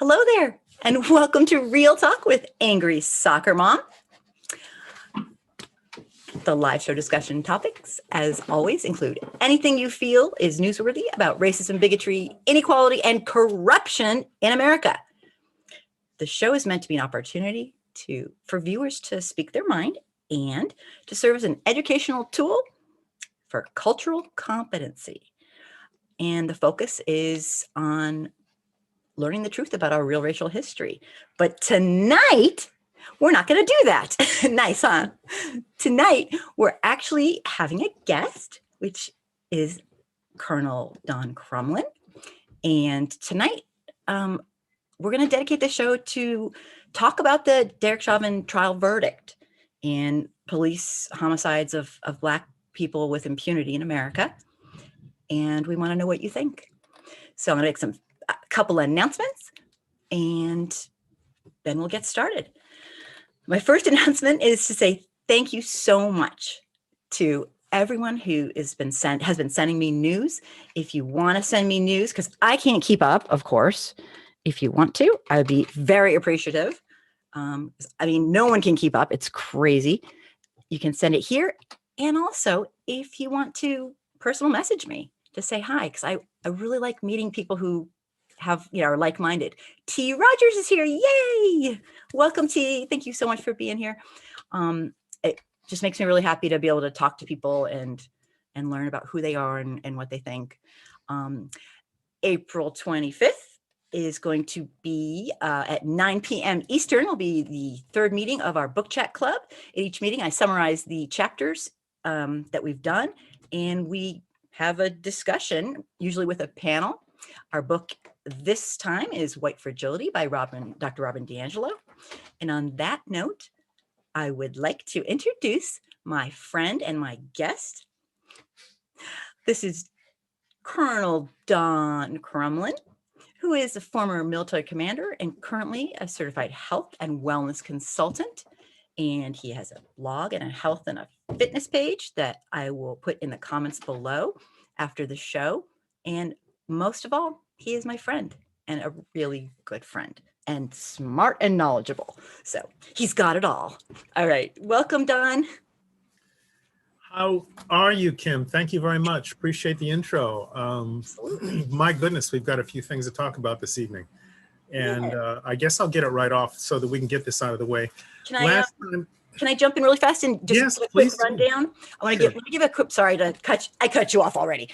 Hello there, and welcome to Real Talk with Angry Soccer Mom. The live show discussion topics, as always, include anything you feel is newsworthy about racism, bigotry, inequality, and corruption in America. The show is meant to be an opportunity for viewers to speak their mind and to serve as an educational tool for cultural competency. And the focus is on learning the truth about our real racial history. But tonight, we're not going to do that. Nice, huh? Tonight, we're actually having a guest, which is Colonel Don Crumlin. And tonight, we're going to dedicate the show to talk about the Derek Chauvin trial verdict and police homicides of Black people with impunity in America. And we want to know what you think. So I'm going to make a couple of announcements, and then we'll get started. My first announcement is to say thank you so much to everyone who has been sending me news. If you want to send me news, because I can't keep up, of course. If you want to, I would be very appreciative. I mean, no one can keep up. It's crazy. You can send it here. And also, if you want to personal message me to say hi, because I really like meeting people who are like-minded. T. Rogers is here. Yay! Welcome, T. Thank you so much for being here. It just makes me really happy to be able to talk to people and learn about who they are and what they think. April 25th is going to be at 9 p.m. Eastern. Will be the third meeting of our book chat club. At each meeting, I summarize the chapters that we've done, and we have a discussion, usually with a panel. Our book this time is White Fragility by Dr. Robin DiAngelo. And on that note, I would like to introduce my friend and my guest. This is Colonel Don Crumlin, who is a former military commander and currently a certified health and wellness consultant. And he has a blog and a health and a fitness page that I will put in the comments below after the show. And most of all, he is my friend and a really good friend and smart and knowledgeable. So he's got it all. All right. Welcome, Don. How are you, Kim? Thank you very much. Appreciate the intro. My goodness, we've got a few things to talk about this evening. And I guess I'll get it right off so that we can get this out of the way. Can I jump in really fast and just give a quick rundown? I want to give a quick, sorry to I cut you off already.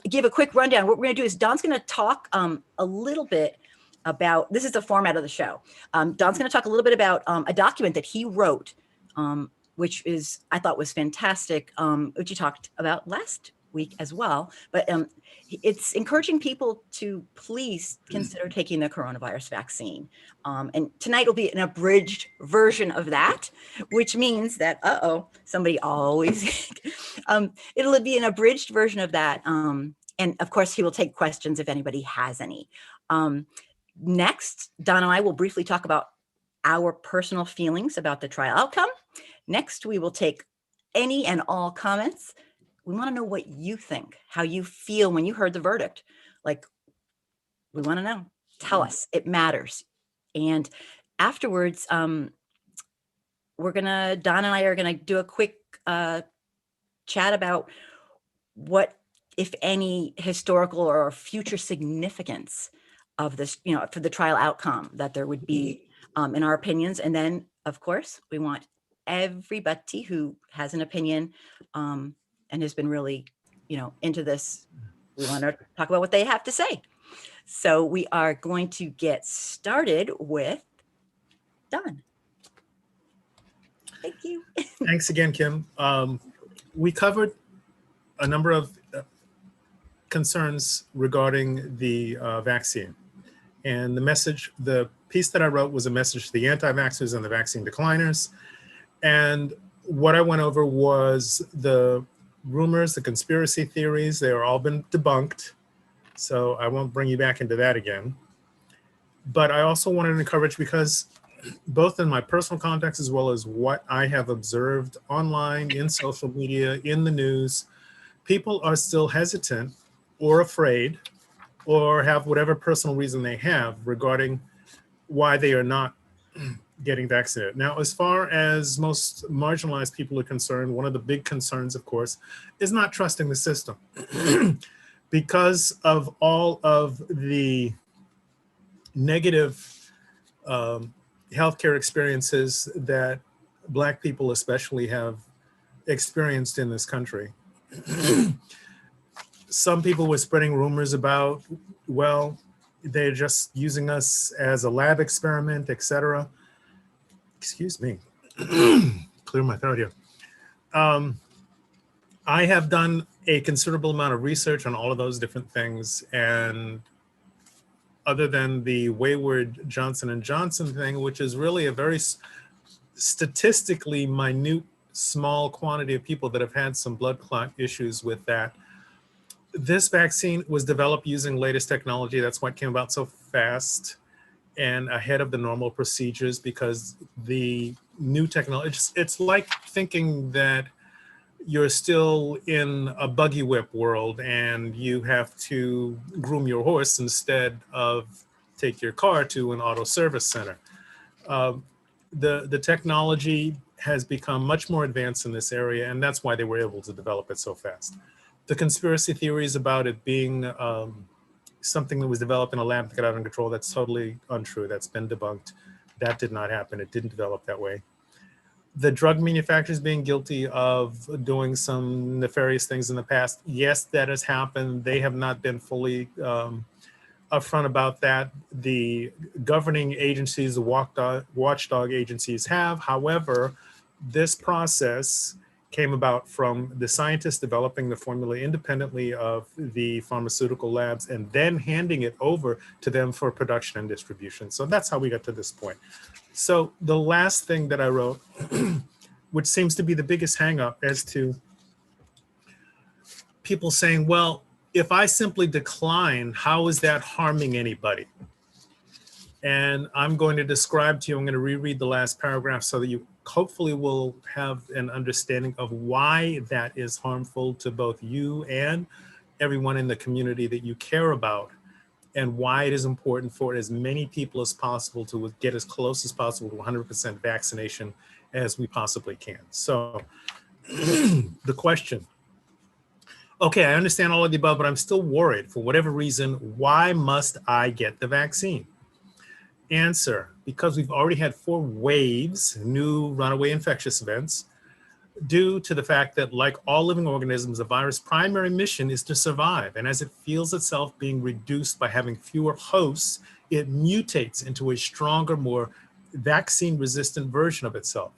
Give a quick rundown. What we're going to do is Don's going to talk a little bit about, this is the format of the show. Don's going to talk a little bit about a document that he wrote, which I thought was fantastic, which you talked about last week as well. But it's encouraging people to please consider taking the coronavirus vaccine. And tonight will be an abridged version of that, which means that, somebody always, it'll be an abridged version of that. And of course, he will take questions if anybody has any. Next, Don and I will briefly talk about our personal feelings about the trial outcome. Next, we will take any and all comments. We want to know what you think, how you feel when you heard the verdict. Like, we want to know. Tell us. It matters. And afterwards, Don and I are going to do a quick chat about what, if any, historical or future significance of this, for the trial outcome that there would be in our opinions. And then, of course, we want everybody who has an opinion and has been really, into this, we want to talk about what they have to say. So we are going to get started with Don. Thank you. Thanks again, Kim. We covered a number of concerns regarding the vaccine. And the piece that I wrote was a message to the anti-vaxxers and the vaccine decliners. And what I went over was the rumors, the conspiracy theories. They are all been debunked. So I won't bring you back into that again. But I also wanted to encourage, because both in my personal context as well as what I have observed online, in social media, in the news, people are still hesitant or afraid or have whatever personal reason they have regarding why they are not getting vaccinated. Now, as far as most marginalized people are concerned, one of the big concerns, of course, is not trusting the system. Because of all of the negative healthcare experiences that Black people especially have experienced in this country. Some people were spreading rumors about, well, they're just using us as a lab experiment, etc. Excuse me, clear my throat here. I have done a considerable amount of research on all of those different things, and other than the wayward Johnson & Johnson thing, which is really a very statistically minute, small quantity of people that have had some blood clot issues with that. This vaccine was developed using latest technology. That's why it came about so fast and ahead of the normal procedures, because the new technology, it's like thinking that you're still in a buggy whip world and you have to groom your horse instead of take your car to an auto service center. The technology has become much more advanced in this area, and that's why they were able to develop it so fast. The conspiracy theories about it being something that was developed in a lab that got out of control, that's totally untrue. That's been debunked. That did not happen. It didn't develop that way. The drug manufacturers being guilty of doing some nefarious things in the past, yes, that has happened. They have not been fully upfront about that. The governing agencies, the watchdog agencies have. However, this process came about from the scientists developing the formula independently of the pharmaceutical labs and then handing it over to them for production and distribution. So that's how we got to this point. So the last thing that I wrote, which seems to be the biggest hangup as to people saying, well, if I simply decline, how is that harming anybody? And I'm going to describe to you, I'm going to reread the last paragraph so that you hopefully will have an understanding of why that is harmful to both you and everyone in the community that you care about, and why it is important for as many people as possible to get as close as possible to 100% vaccination as we possibly can. So the question, okay, I understand all of the above, but I'm still worried for whatever reason. Why must I get the vaccine? Answer, because we've already had 4 waves, new runaway infectious events, due to the fact that, like all living organisms, the virus' primary mission is to survive. And as it feels itself being reduced by having fewer hosts, it mutates into a stronger, more vaccine-resistant version of itself.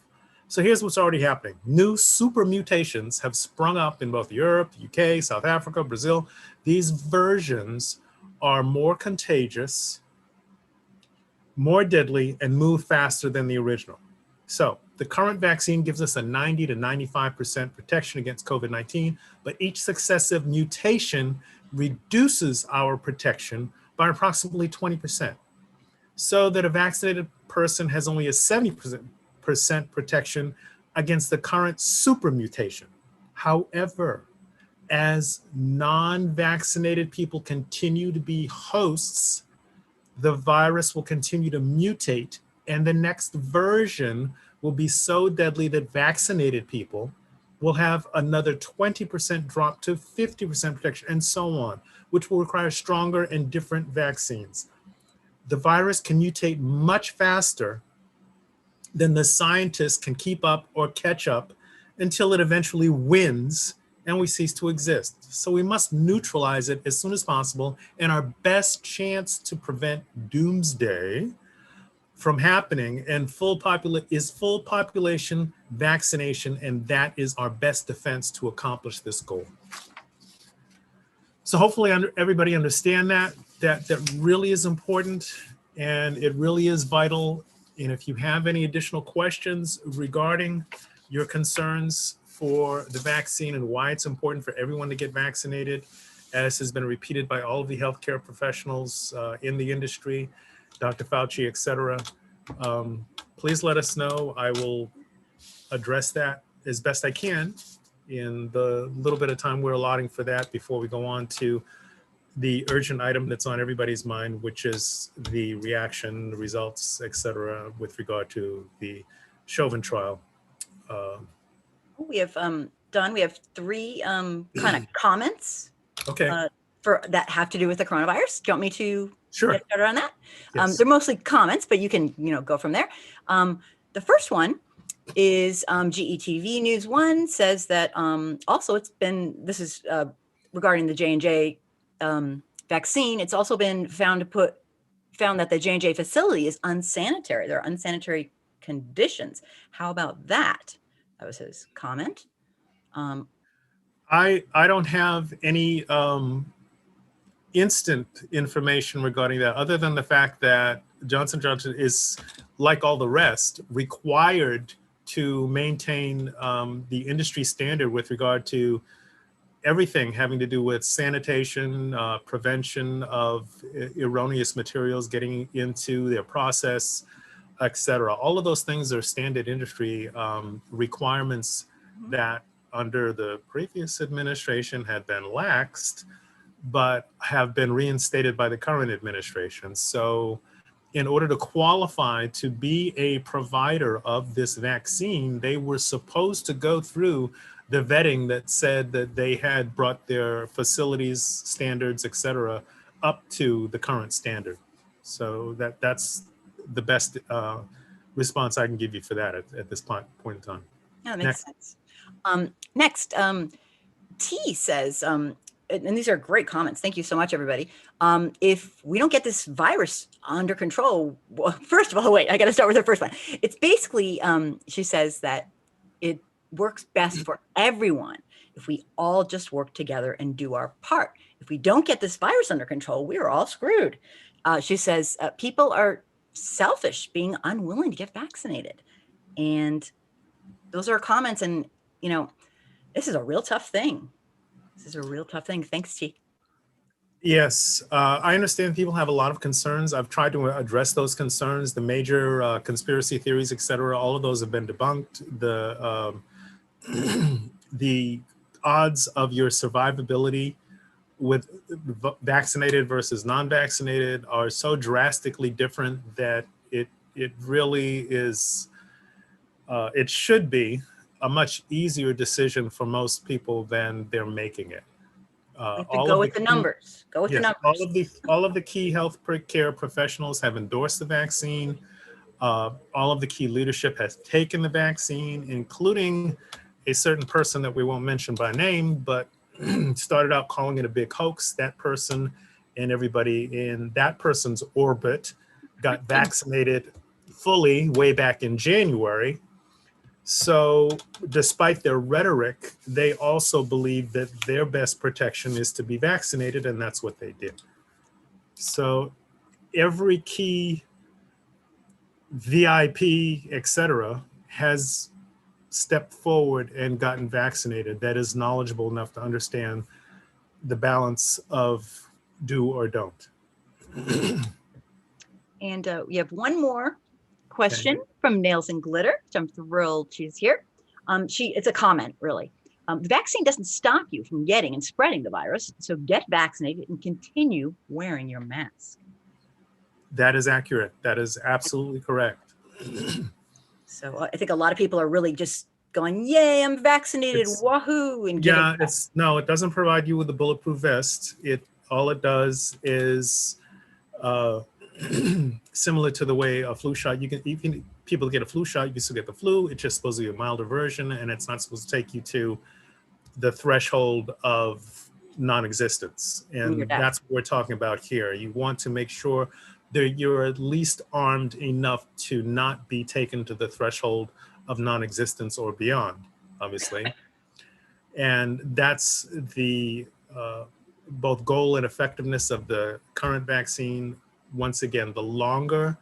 So here's what's already happening. New super mutations have sprung up in both Europe, UK, South Africa, Brazil. These versions are more contagious, more deadly, and move faster than the original. So the current vaccine gives us a 90 to 95% protection against COVID-19, but each successive mutation reduces our protection by approximately 20%. So that a vaccinated person has only a 70% protection against the current super mutation. However, as non-vaccinated people continue to be hosts, the virus will continue to mutate, and the next version will be so deadly that vaccinated people will have another 20% drop to 50% protection, and so on, which will require stronger and different vaccines. The virus can mutate much faster than the scientists can keep up or catch up until it eventually wins and we cease to exist. So we must neutralize it as soon as possible, and our best chance to prevent doomsday from happening and full population vaccination, and that is our best defense to accomplish this goal. So hopefully everybody understand that really is important, and it really is vital. And if you have any additional questions regarding your concerns for the vaccine and why it's important for everyone to get vaccinated, as has been repeated by all of the healthcare professionals in the industry, Dr. Fauci, et cetera, please let us know. I will address that as best I can in the little bit of time we're allotting for that before we go on to the urgent item that's on everybody's mind, which is the reaction, the results, etc., with regard to the Chauvin trial. We have Don. We have three kind of comments Okay, for that have to do with the coronavirus. Do you want me to sure. get started on that? Yes. They're mostly comments, but you can go from there. The first one is GETV News One says that also this is regarding the J&J vaccine. It's also been found that the J&J facility is unsanitary. There are unsanitary conditions. How about that? That was his comment. I don't have any instant information regarding that, other than the fact that Johnson & Johnson is, like all the rest, required to maintain the industry standard with regard to everything having to do with sanitation, prevention of erroneous materials getting into their process, etc. All of those things are standard industry requirements that under the previous administration had been laxed, but have been reinstated by the current administration. So in order to qualify to be a provider of this vaccine, they were supposed to go through the vetting that said that they had brought their facilities, standards, et cetera, up to the current standard. So that's the best response I can give you for that at this point in time. Yeah, that makes sense. Next, T says, and these are great comments. Thank you so much, everybody. If we don't get this virus under control, well, first of all, wait, I got to start with the first one. It's basically, she says that it works best for everyone if we all just work together and do our part. If we don't get this virus under control, we're all screwed. She says people are selfish, being unwilling to get vaccinated. And those are comments. And, this is a real tough thing. This is a real tough thing. Thanks, T. Yes, I understand people have a lot of concerns. I've tried to address those concerns. The major conspiracy theories, et cetera, all of those have been debunked. The odds of your survivability with vaccinated versus non-vaccinated are so drastically different that it really is, it should be a much easier decision for most people than they're making it. Go with the numbers. Go with the numbers. All of the key health care professionals have endorsed the vaccine. All of the key leadership has taken the vaccine, including a certain person that we won't mention by name, but started out calling it a big hoax. That person and everybody in that person's orbit got vaccinated fully way back in January. So despite their rhetoric, they also believe that their best protection is to be vaccinated, and that's what they did. So every key VIP, et cetera, has stepped forward and gotten vaccinated that is knowledgeable enough to understand the balance of do or don't. And we have one more question from Nails and Glitter, which I'm thrilled she's here. It's a comment, really. The vaccine doesn't stop you from getting and spreading the virus, so get vaccinated and continue wearing your mask. That is accurate. That is absolutely correct. So I think a lot of people are really just going, yay, I'm vaccinated, wahoo. And yeah, it doesn't provide you with a bulletproof vest. All it does is similar to the way a flu shot, people get a flu shot, you can still get the flu. It's just supposed to be a milder version, and it's not supposed to take you to the threshold of non-existence. And that's what we're talking about here. You want to make sure that you're at least armed enough to not be taken to the threshold of non-existence or beyond, obviously. And that's the both goal and effectiveness of the current vaccine. Once again, the longer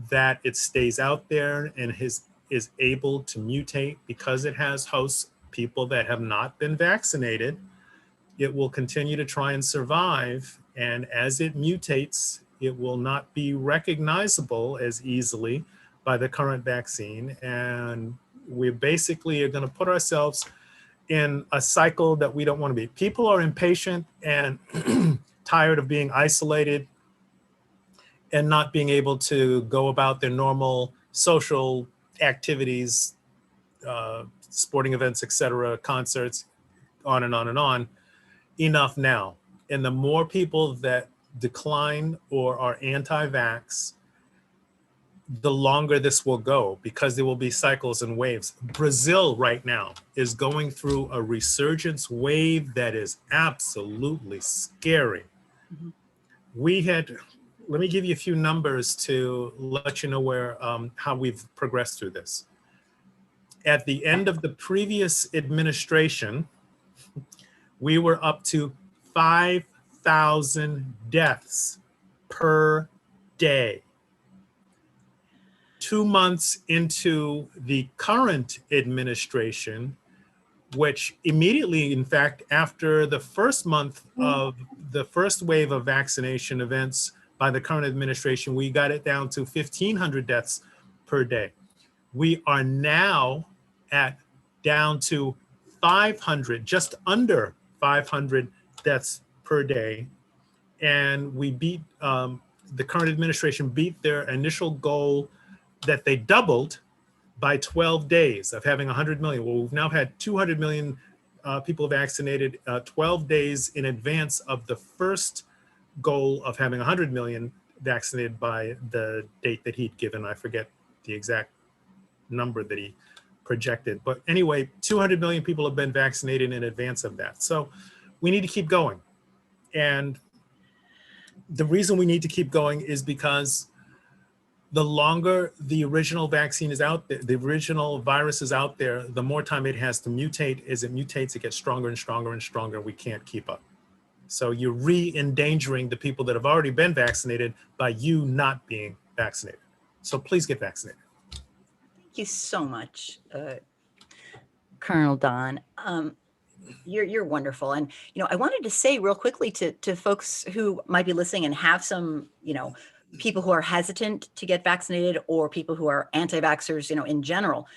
that it stays out there and is able to mutate, because it has hosts, people that have not been vaccinated, it will continue to try and survive. And as it mutates, it will not be recognizable as easily by the current vaccine. And we basically are going to put ourselves in a cycle that we don't want to be. People are impatient, and tired of being isolated and not being able to go about their normal social activities, sporting events, etc., concerts, on and on and on. Enough now. And the more people that decline or are anti-vax, the longer this will go, because there will be cycles and waves. Brazil right now is going through a resurgence wave that is absolutely scary. Mhm. Let me give you a few numbers to let you know where how we've progressed through this. At the end of the previous administration, we were up to 5,000 deaths per day. 2 months into the current administration, which immediately, in fact, after the first month of the first wave of vaccination events by the current administration, we got it down to 1,500 deaths per day. We are now down to 500, just under 500 deaths per day. And we beat, the current administration beat their initial goal that they doubled by 12 days of having 100 million. Well, we've now had 200 million people vaccinated 12 days in advance of the first goal of having 100 million vaccinated by the date that he'd given. I forget the exact number that he projected. But anyway, 200 million people have been vaccinated in advance of that. So we need to keep going. And the reason we need to keep going is because the longer the original vaccine is out there, the original virus is out there, the more time it has to mutate. As it mutates, it gets stronger and stronger and stronger. We can't keep up. So you're re-endangering the people that have already been vaccinated by you not being vaccinated. So please get vaccinated. Thank you so much, Colonel Don. You're wonderful. And, I wanted to say real quickly to folks who might be listening and have some, people who are hesitant to get vaccinated or people who are anti-vaxxers, in general.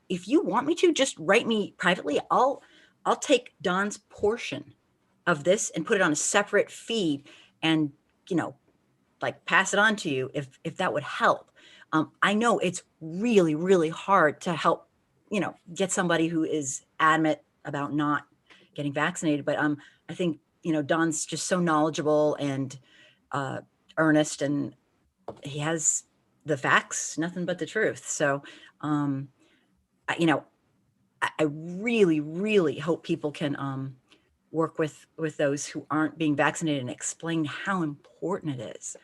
If you want me to, just write me privately. I'll take Don's portion of this and put it on a separate feed and, like pass it on to you if that would help. I know it's really, really hard to help, get somebody who is adamant about not getting vaccinated. But I think, Don's just so knowledgeable and earnest, and he has the facts, nothing but the truth. So, I really, really hope people can work with those who aren't being vaccinated and explain how important it is.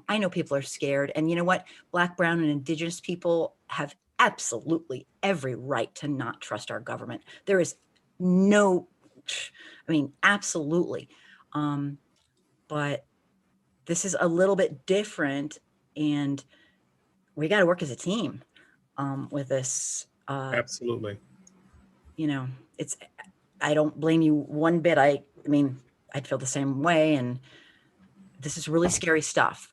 I know people are scared, and you know what? Black, brown, and indigenous people have absolutely every right to not trust our government. There is no, absolutely. But this is a little bit different, and we got to work as a team with this. Absolutely. It's, I don't blame you one bit. I'd feel the same way. And this is really scary stuff.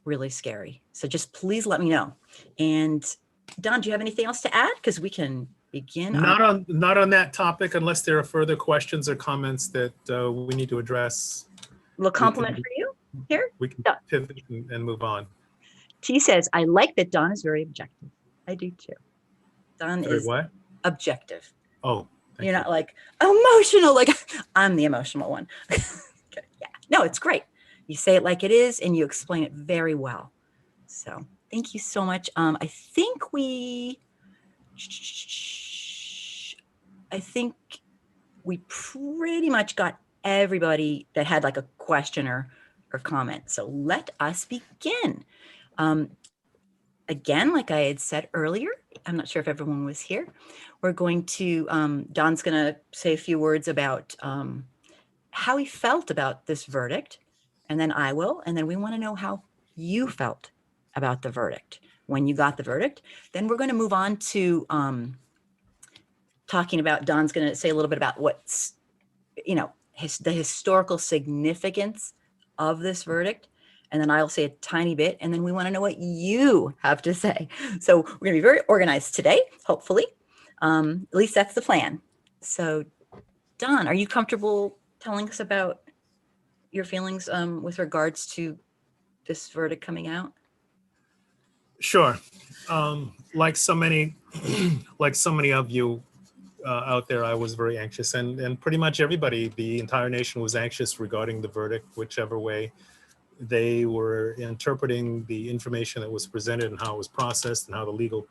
Really scary. So just please let me know. And Don, do you have anything else to add? Because we can begin. Not on that topic, unless there are further questions or comments that we need to address. A little compliment for you here. We can pivot and move on. T says, I like that Don is very objective. I do too. Don is what? Objective. Oh, you're not like emotional, like I'm the emotional one. Yeah, no, it's great. You say it like it is and you explain it very well. So thank you so much. I think we pretty much got everybody that had like a question or comment. So let us begin. Again, like I had said earlier, I'm not sure if everyone was here. We're going to, Don's going to say a few words about how he felt about this verdict, and then I will, and then we want to know how you felt about the verdict when you got the verdict. Then we're going to move on to talking about, Don's going to say a little bit about what's, the historical significance of this verdict. And then I'll say a tiny bit, and then we want to know what you have to say. So we're going to be very organized today, hopefully. At least that's the plan. So, Don, are you comfortable telling us about your feelings with regards to this verdict coming out? Sure. Like so many, like so many of you out there, I was very anxious, and pretty much everybody, the entire nation was anxious regarding the verdict, whichever way they were interpreting the information that was presented and how it was processed and how the legal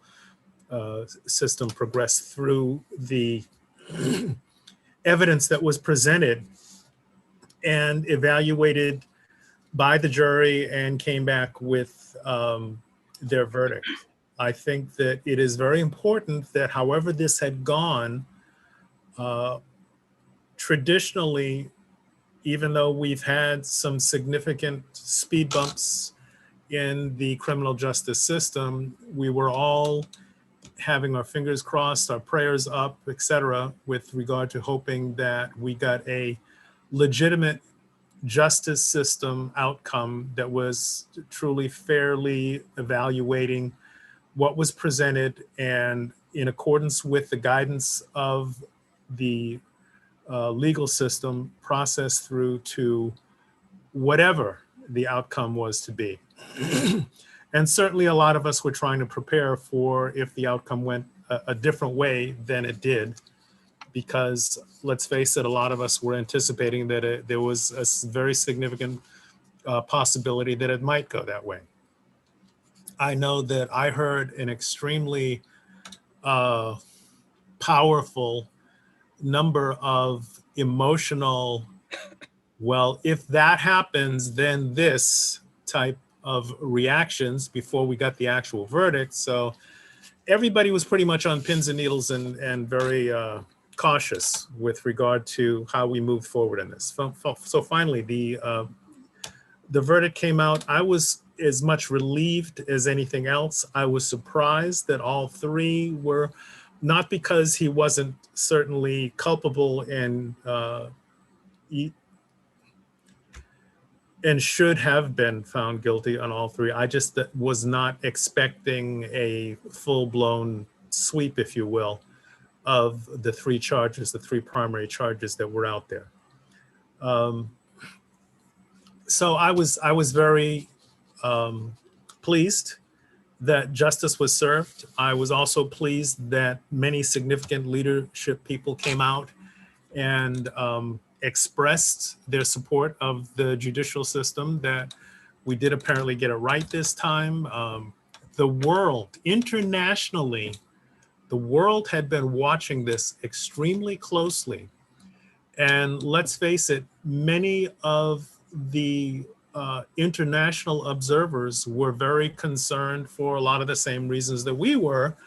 system progressed through the evidence that was presented and evaluated by the jury and came back with their verdict. I think that it is very important that however this had gone, traditionally, even though we've had some significant speed bumps in the criminal justice system, we were all having our fingers crossed, our prayers up, etc., with regard to hoping that we got a legitimate justice system outcome that was truly fairly evaluating what was presented and in accordance with the guidance of the legal system processed through to whatever the outcome was to be. And certainly a lot of us were trying to prepare for if the outcome went a different way than it did, because let's face it, a lot of us were anticipating that there was a very significant possibility that it might go that way. I know that I heard an extremely powerful number of emotional, well, if that happens, then this type of reactions before we got the actual verdict. So everybody was pretty much on pins and needles and very cautious with regard to how we moved forward in this. So finally, the verdict came out. I was as much relieved as anything else. I was surprised that all three were, not because he wasn't certainly culpable and should have been found guilty on all three. I just was not expecting a full-blown sweep, if you will, of the three charges, the three primary charges that were out there. So I was very pleased that justice was served. I was also pleased that many significant leadership people came out and expressed their support of the judicial system, that we did apparently get it right this time. The world, internationally, the world had been watching this extremely closely. And let's face it, many of the international observers were very concerned for a lot of the same reasons that we were,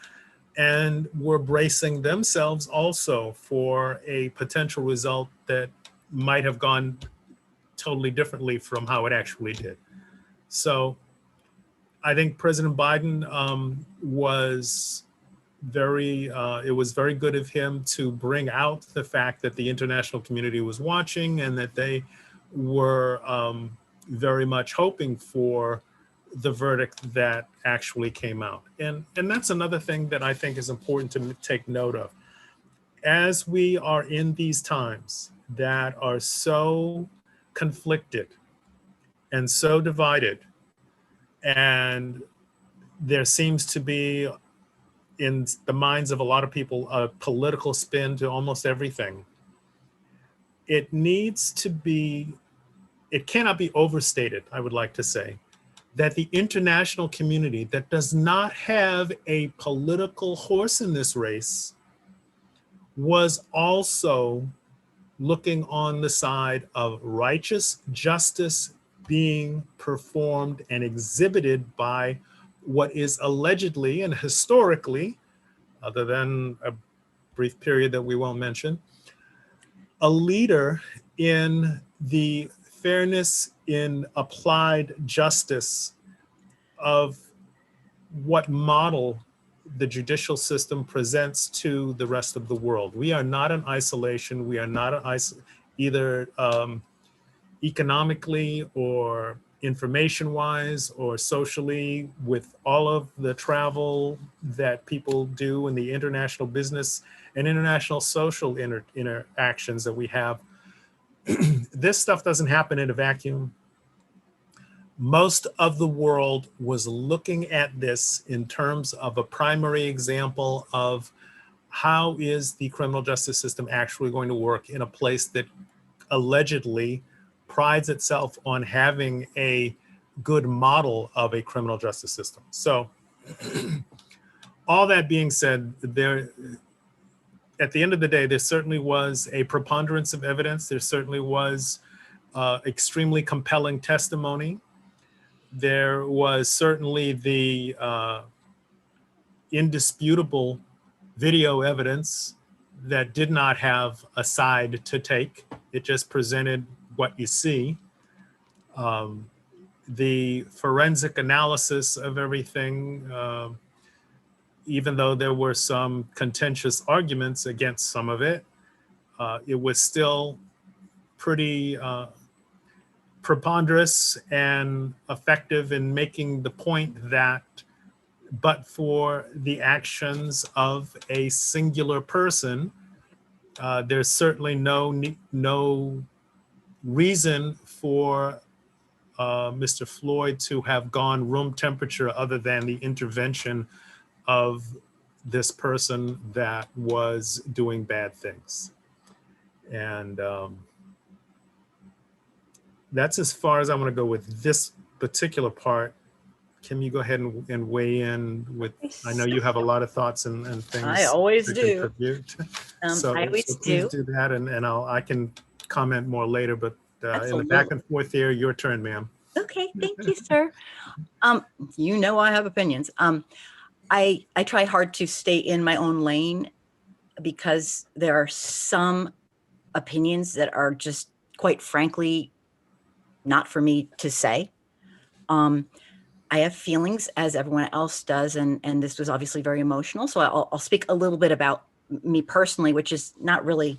and were bracing themselves also for a potential result that might have gone totally differently from how it actually did. So I think President Biden was very, it was very good of him to bring out the fact that the international community was watching and that they were very much hoping for the verdict that actually came out. And that's another thing that I think is important to take note of. As we are in these times that are so conflicted and so divided, and there seems to be in the minds of a lot of people a political spin to almost everything, it needs to be, it cannot be overstated, I would like to say, that the international community that does not have a political horse in this race was also looking on the side of righteous justice being performed and exhibited by what is allegedly and historically, other than a brief period that we won't mention, a leader in the fairness in applied justice of what model the judicial system presents to the rest of the world. We are not in isolation. We are not either economically or information-wise or socially, with all of the travel that people do in the international business and international social interactions that we have. this stuff doesn't happen in a vacuum. Most of the world was looking at this in terms of a primary example of how is the criminal justice system actually going to work in a place that allegedly prides itself on having a good model of a criminal justice system. So all that being said, at the end of the day, there certainly was a preponderance of evidence. There certainly was extremely compelling testimony. There was certainly the indisputable video evidence that did not have a side to take. It just presented what you see. The forensic analysis of everything, even though there were some contentious arguments against some of it, it was still pretty preponderous and effective in making the point that but for the actions of a singular person, there's certainly no reason for Mr. Floyd to have gone room temperature other than the intervention of this person that was doing bad things. And that's as far as I want to go with this particular part. Kim, you go ahead and weigh in with, I know you have a lot of thoughts and things. I always to do. contribute. So please do that, and I can comment more later, but in the back and forth there, your turn, ma'am. Okay, thank you, sir. You know I have opinions. I try hard to stay in my own lane because there are some opinions that are just, quite frankly, not for me to say. I have feelings as everyone else does, and this was obviously very emotional. So I'll speak a little bit about me personally, which is not really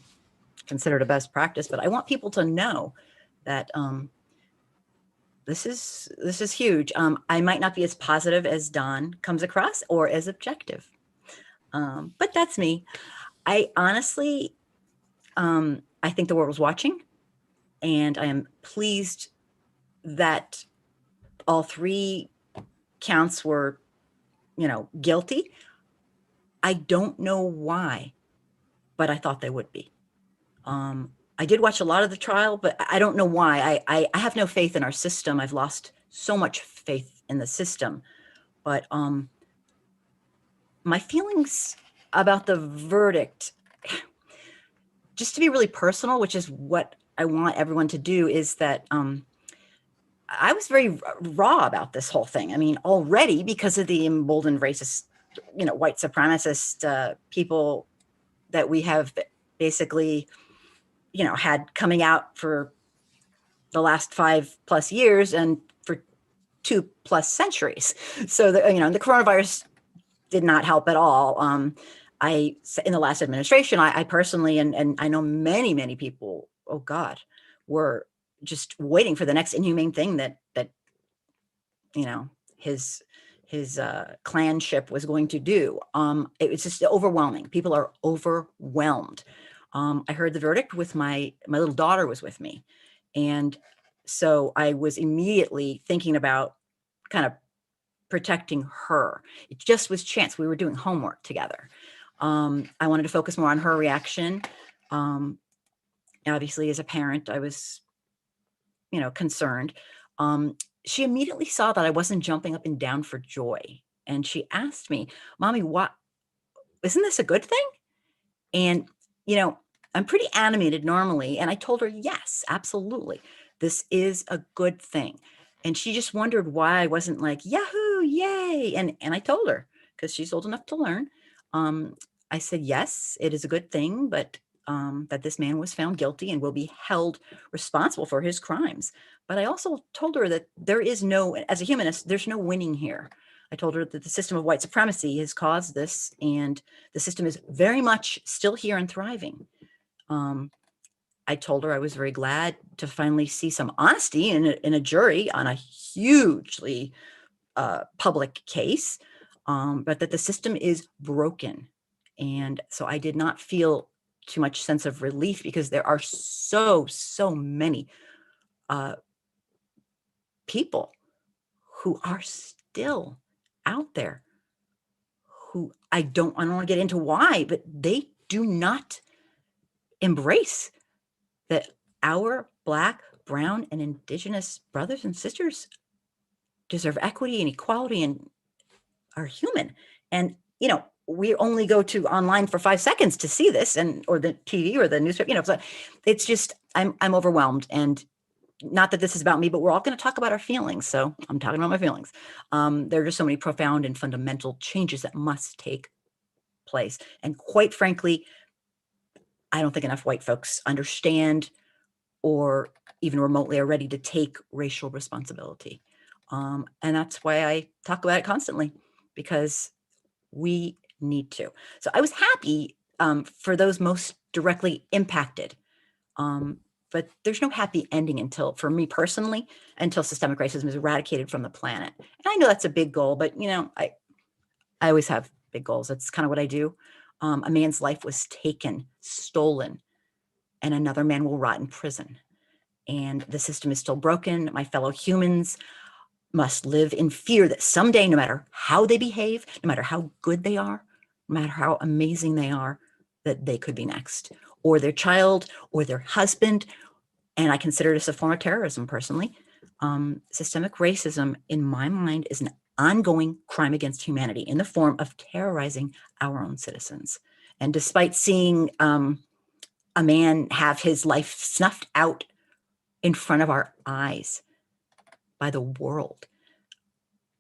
considered a best practice, but I want people to know that this is huge. I might not be as positive as Don comes across or as objective, but that's me. I honestly, I think the world was watching, and I am pleased that all three counts were, guilty. I don't know why, but I thought they would be. I did watch a lot of the trial, but I don't know why. I have no faith in our system. I've lost so much faith in the system. But my feelings about the verdict, just to be really personal, which is what I want everyone to do, is that I was very raw about this whole thing. I mean, already because of the emboldened racist, white supremacist people that we have basically, had coming out for the last 5+ years and for 2+ centuries. So the coronavirus did not help at all. In the last administration, I personally, and I know many people, oh God, were just waiting for the next inhumane thing that his clanship was going to do. It was just overwhelming. People are overwhelmed. I heard the verdict with my little daughter was with me, and so I was immediately thinking about kind of protecting her. It just was chance. We were doing homework together. I wanted to focus more on her reaction. Obviously, as a parent, I was, concerned. She immediately saw that I wasn't jumping up and down for joy. And she asked me, Mommy, isn't this a good thing? And, I'm pretty animated normally. And I told her, yes, absolutely. This is a good thing. And she just wondered why I wasn't like, Yahoo, yay. And I told her, because she's old enough to learn. I said, yes, it is a good thing, but that this man was found guilty and will be held responsible for his crimes. But I also told her that there is no, as a humanist, there's no winning here. I told her that the system of white supremacy has caused this, and the system is very much still here and thriving. I told her I was very glad to finally see some honesty in a jury on a hugely public case, but that the system is broken. And so I did not feel too much sense of relief, because there are so many people who are still out there who I don't want to get into why, but they do not embrace that our Black, brown, and indigenous brothers and sisters deserve equity and equality and are human. And, you know, we only go to online for 5 seconds to see this, and or the TV or the newspaper, you know, so it's just, I'm overwhelmed. And not that this is about me, but we're all going to talk about our feelings. So I'm talking about my feelings. There are just so many profound and fundamental changes that must take place. And quite frankly, I don't think enough white folks understand or even remotely are ready to take racial responsibility. And that's why I talk about it constantly, because we need to. So I was happy for those most directly impacted. But there's no happy ending until, for me personally, until systemic racism is eradicated from the planet. And I know that's a big goal, but you know, I always have big goals. That's kind of what I do. A man's life was taken, stolen, and another man will rot in prison. And the system is still broken. My fellow humans must live in fear that someday, no matter how they behave, no matter how good they are, no matter how amazing they are, that they could be next, or their child, or their husband. And I consider this a form of terrorism personally. Systemic racism, in my mind, is an ongoing crime against humanity in the form of terrorizing our own citizens. And despite seeing a man have his life snuffed out in front of our eyes by the world,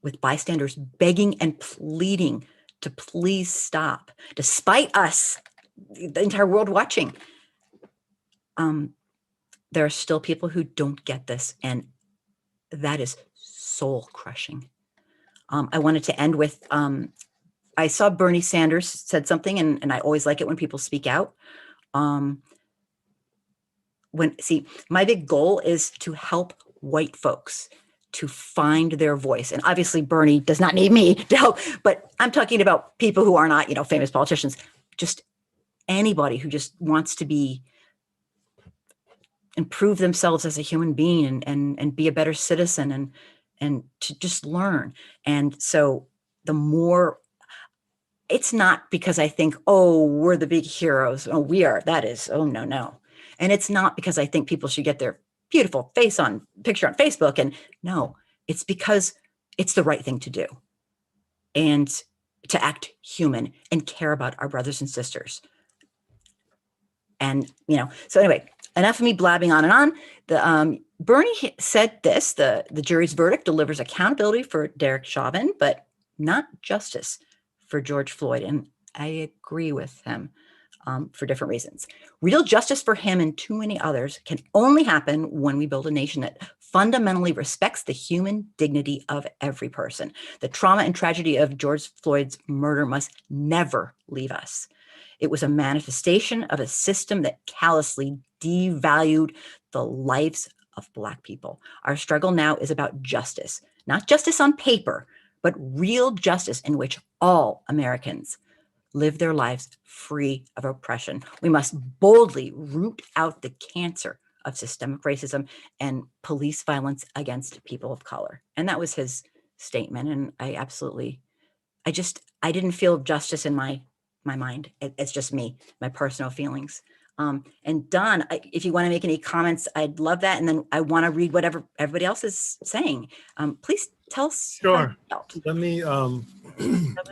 with bystanders begging and pleading to please stop, despite us, the entire world watching, there are still people who don't get this, and that is soul crushing. I wanted to end with, I saw Bernie Sanders said something, and I always like it when people speak out. See, my big goal is to help white folks to find their voice. And obviously Bernie does not need me to help, but I'm talking about people who are not, you know, famous politicians, just anybody who just wants to improve themselves as a human being and be a better citizen and to just learn. And so the more, it's not because I think, oh, we're the big heroes. Oh, we are, that is, oh, no. And it's not because I think people should get their beautiful picture on Facebook. And no, it's because it's the right thing to do. And to act human and care about our brothers and sisters. And, you know, so anyway, enough of me blabbing on and on. Bernie said this, the jury's verdict delivers accountability for Derek Chauvin, but not justice for George Floyd. And I agree with him for different reasons. Real justice for him and too many others can only happen when we build a nation that fundamentally respects the human dignity of every person. The trauma and tragedy of George Floyd's murder must never leave us. It was a manifestation of a system that callously devalued the lives of Black people. Our struggle now is about justice, not justice on paper, but real justice in which all Americans live their lives free of oppression. We must boldly root out the cancer of systemic racism and police violence against people of color. And that was his statement. And I didn't feel justice in my mind. It's just me, my personal feelings. And Don, if you want to make any comments, I'd love that. And then I want to read whatever everybody else is saying. Please tell us. Sure. Let me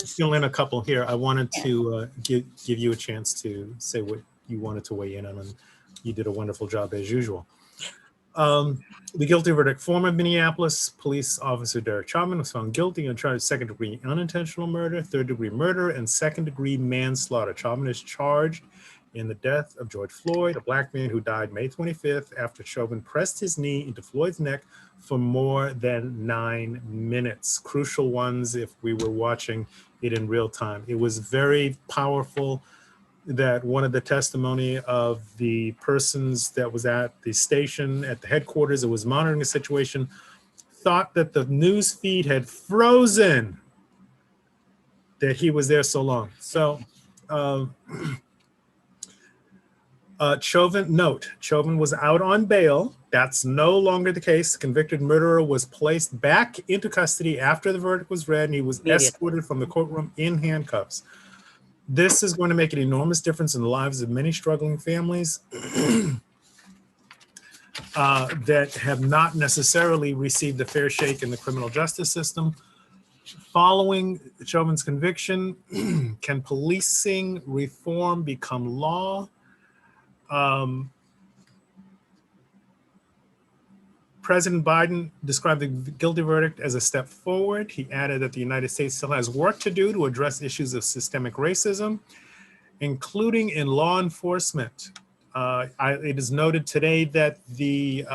fill in a couple here. I wanted to give you a chance to say what you wanted to weigh in on, and you did a wonderful job as usual. The guilty verdict. Former Minneapolis police officer Derek Chauvin was found guilty on charge of second-degree unintentional murder, third-degree murder, and second-degree manslaughter. Chauvin is charged in the death of George Floyd, a Black man who died May 25th after Chauvin pressed his knee into Floyd's neck for more than 9 minutes. Crucial ones if we were watching it in real time. It was very powerful that one of the testimony of the persons that was at the station at the headquarters that was monitoring the situation thought that the news feed had frozen, that he was there so long. So Chauvin was out on bail. That's no longer the case. The convicted murderer was placed back into custody after the verdict was read, and he was escorted from the courtroom in handcuffs. This is going to make an enormous difference in the lives of many struggling families that have not necessarily received a fair shake in the criminal justice system. Following Chauvin's conviction, can policing reform become law? President Biden described the guilty verdict as a step forward. He added that the United States still has work to do to address issues of systemic racism, including in law enforcement. It is noted today that the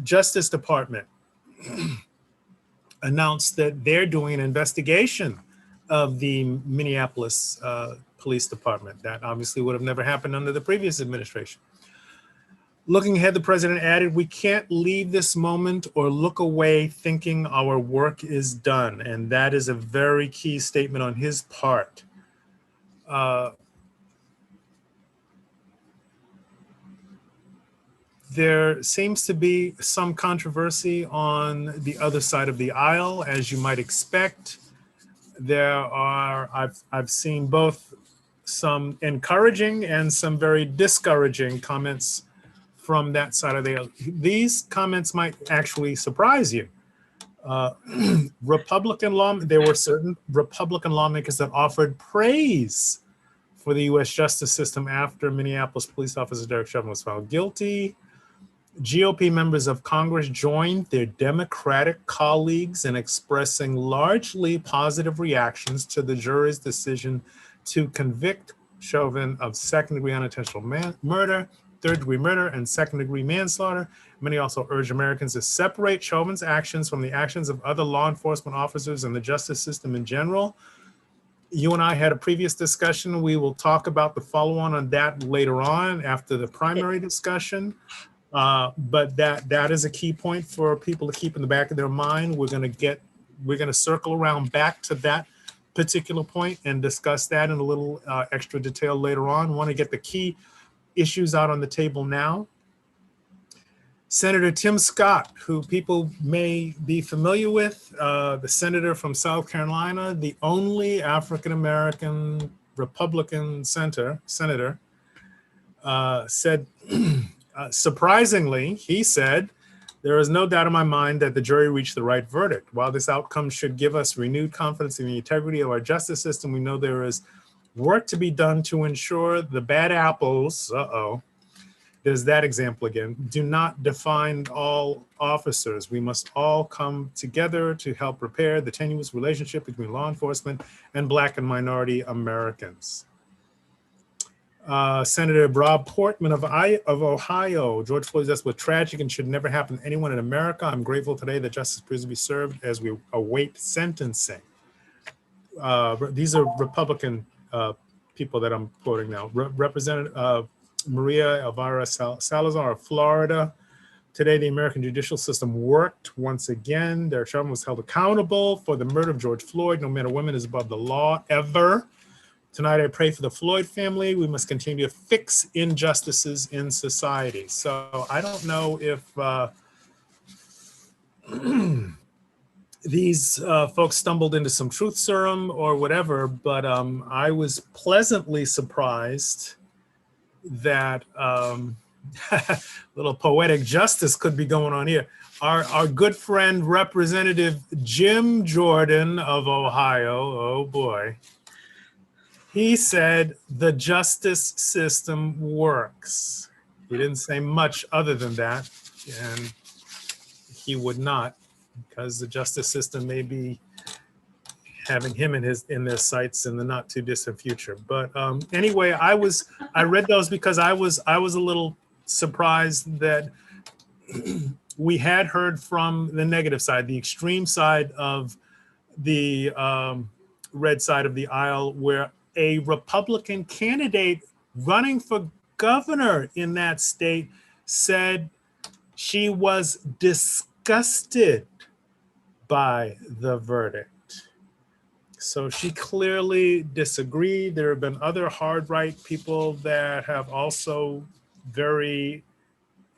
Justice Department announced that they're doing an investigation of the Minneapolis Police Department. That obviously would have never happened under the previous administration. Looking ahead, the president added, we can't leave this moment or look away thinking our work is done. And that is a very key statement on his part. There seems to be some controversy on the other side of the aisle, as you might expect. I've seen both some encouraging and some very discouraging comments from that side of the aisle. These comments might actually surprise you. There were certain Republican lawmakers that offered praise for the U.S. justice system after Minneapolis police officer Derek Chauvin was found guilty. GOP members of Congress joined their Democratic colleagues in expressing largely positive reactions to the jury's decision to convict Chauvin of second-degree unintentional murder, third-degree murder, and second-degree manslaughter. Many also urged Americans to separate Chauvin's actions from the actions of other law enforcement officers and the justice system in general. You and I had a previous discussion. We will talk about the follow-on that later on after the primary discussion. But that is a key point for people to keep in the back of their mind. We're going to circle around back to that particular point and discuss that in a little extra detail later on. Want to get the key issues out on the table now. Senator Tim Scott, who people may be familiar with, the senator from South Carolina, the only African-American Republican senator, said, surprisingly, he said, there is no doubt in my mind that the jury reached the right verdict. While this outcome should give us renewed confidence in the integrity of our justice system, we know there is work to be done to ensure the bad apples, there's that example again, do not define all officers. We must all come together to help repair the tenuous relationship between law enforcement and Black and minority Americans. Senator Rob Portman of Ohio, George Floyd's death was tragic and should never happen to anyone in America. I'm grateful today that justice appears to be served as we await sentencing. These are Republican people that I'm quoting now. Representative Maria Elvira Salazar of Florida. Today, the American judicial system worked once again. Derek Chauvin was held accountable for the murder of George Floyd. No man or woman is above the law ever. Tonight, I pray for the Floyd family. We must continue to fix injustices in society. So I don't know if these folks stumbled into some truth serum or whatever, but I was pleasantly surprised that little poetic justice could be going on here. Our good friend, Representative Jim Jordan of Ohio, oh boy, he said the justice system works. He didn't say much other than that, and he would not, because the justice system may be having him in their sights in the not too distant future. But anyway, I read those because I was a little surprised that we had heard from the negative side, the extreme side of the red side of the aisle, where a Republican candidate running for governor in that state said she was disgusted by the verdict. So she clearly disagreed. There have been other hard right people that have also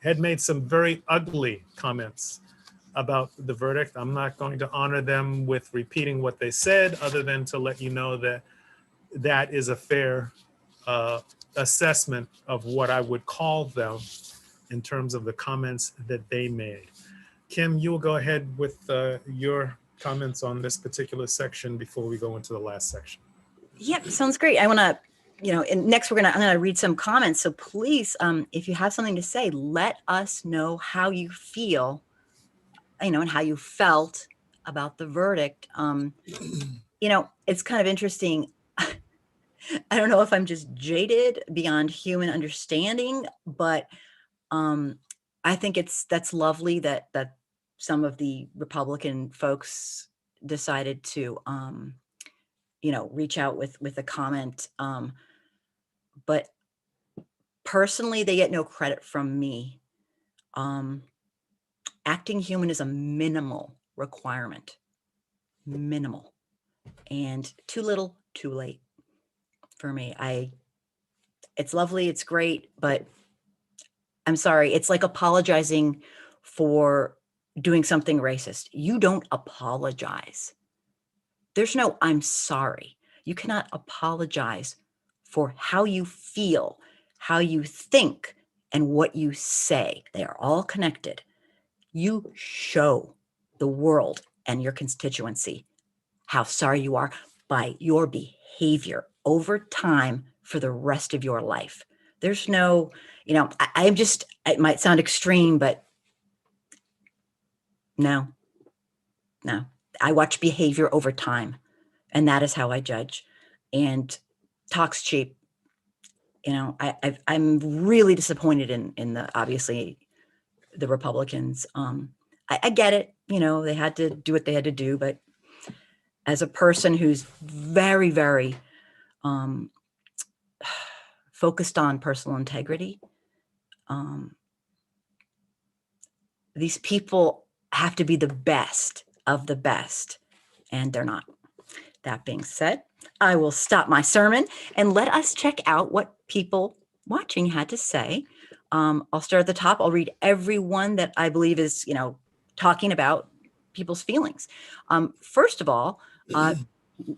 had made some very ugly comments about the verdict. I'm not going to honor them with repeating what they said, other than to let you know that that is a fair assessment of what I would call them in terms of the comments that they made. Kim, you will go ahead with your comments on this particular section before we go into the last section. Yep, sounds great. I want to, and next I'm going to read some comments. So please, if you have something to say, let us know how you feel, and how you felt about the verdict. It's kind of interesting. I don't know if I'm just jaded beyond human understanding, but I think that's lovely that some of the Republican folks decided to reach out with a comment. But personally, they get no credit from me. Acting human is a minimal requirement, minimal, and too little, too late for me. It's lovely, it's great, but I'm sorry. It's like apologizing for doing something racist. You don't apologize. There's no, I'm sorry. You cannot apologize for how you feel, how you think, and what you say. They are all connected. You show the world and your constituency how sorry you are by your behavior over time for the rest of your life. There's no, I'm just, it might sound extreme, but no. I watch behavior over time, and that is how I judge. And talk's cheap. I'm really disappointed in obviously the Republicans. I get it. They had to do what they had to do, but as a person who's very, very focused on personal integrity, these people have to be the best of the best, and they're not. That being said, I will stop my sermon and let us check out what people watching had to say. I'll start at the top. I'll read every one that I believe is, talking about people's feelings. First of all,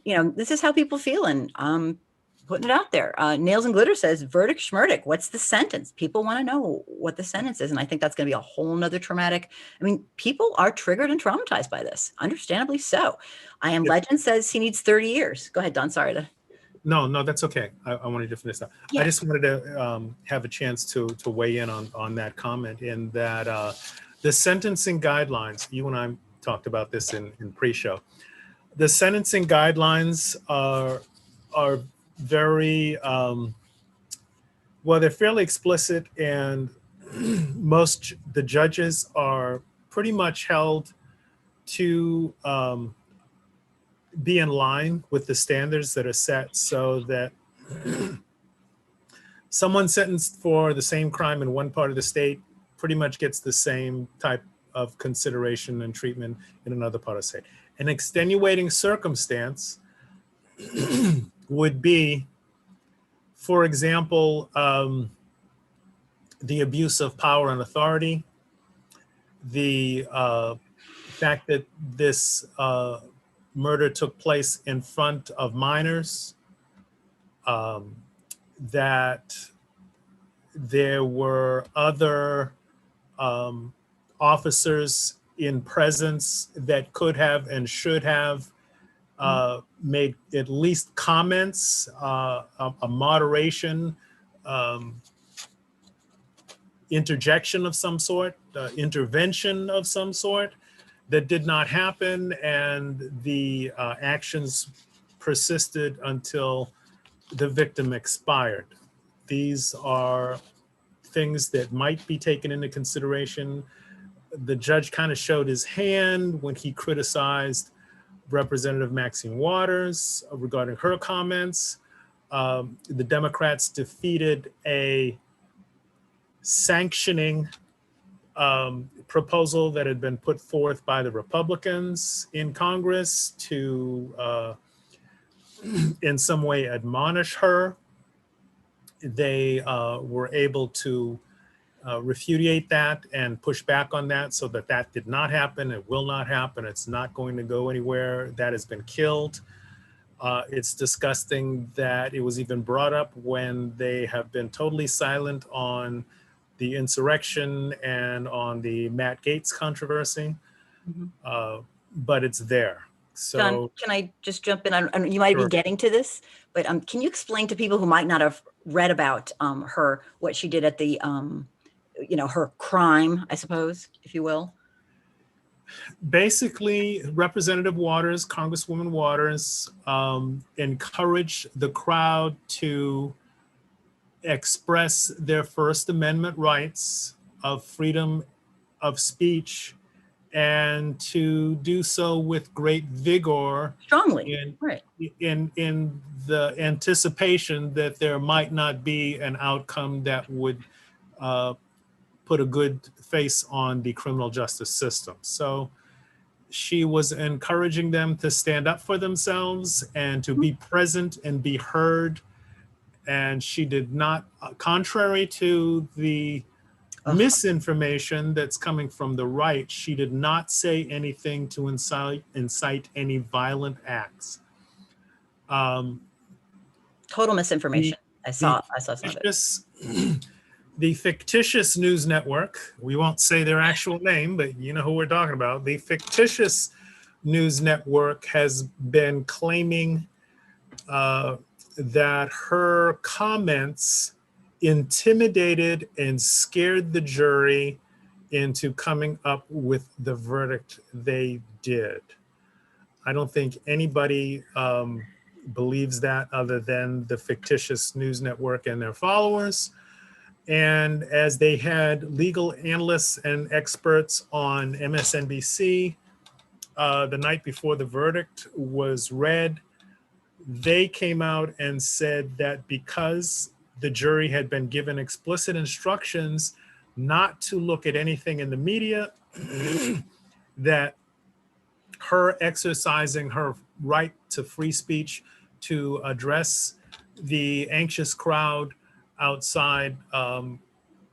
this is how people feel, and putting it out there. Nails and Glitter says, verdict schmurdick. What's the sentence? People want to know what the sentence is. And I think that's going to be a whole nother traumatic. People are triggered and traumatized by this, understandably so. I Am Legend says he needs 30 years. Go ahead, Don. Sorry to. No, that's okay. I wanted to finish that. Yeah. I just wanted to have a chance to weigh in on that comment, in that the sentencing guidelines, you and I talked about this in pre-show. The sentencing guidelines are very, they're fairly explicit, and the judges are pretty much held to be in line with the standards that are set, so that someone sentenced for the same crime in one part of the state pretty much gets the same type of consideration and treatment in another part of the state. An extenuating circumstance would be, for example, the abuse of power and authority, the fact that this murder took place in front of minors, that there were other officers in presence that could have and should have made at least comments, a moderation, interjection of some sort, intervention of some sort, that did not happen, and the actions persisted until the victim expired. These are things that might be taken into consideration. The judge kind of showed his hand when he criticized Representative Maxine Waters regarding her comments. The Democrats defeated a sanctioning proposal that had been put forth by the Republicans in Congress to in some way admonish her. They were able to repudiate that and push back on that so that that did not happen. It will not happen. It's not going to go anywhere. That has been killed. It's disgusting that it was even brought up when they have been totally silent on the insurrection and on the Matt Gaetz controversy, but it's there. So, John, can I just jump in? You might be sure. getting to this, but can you explain to people who might not have read about her, what she did at the, her crime, I suppose, if you will? Basically, Representative Waters, Congresswoman Waters, encouraged the crowd to express their First Amendment rights of freedom of speech and to do so with great vigor. Strongly, right. In the anticipation that there might not be an outcome that would put a good face on the criminal justice system. So she was encouraging them to stand up for themselves and to be present and be heard. And she did not, contrary to the misinformation that's coming from the right, she did not say anything to incite any violent acts. Total misinformation. I saw some of it. The fictitious news network, we won't say their actual name, but you know who we're talking about. The fictitious news network has been claiming that her comments intimidated and scared the jury into coming up with the verdict they did. I don't think anybody believes that other than the fictitious news network and their followers. And as they had legal analysts and experts on MSNBC the night before the verdict was read, they came out and said that because the jury had been given explicit instructions not to look at anything in the media, that her exercising her right to free speech to address the anxious crowd outside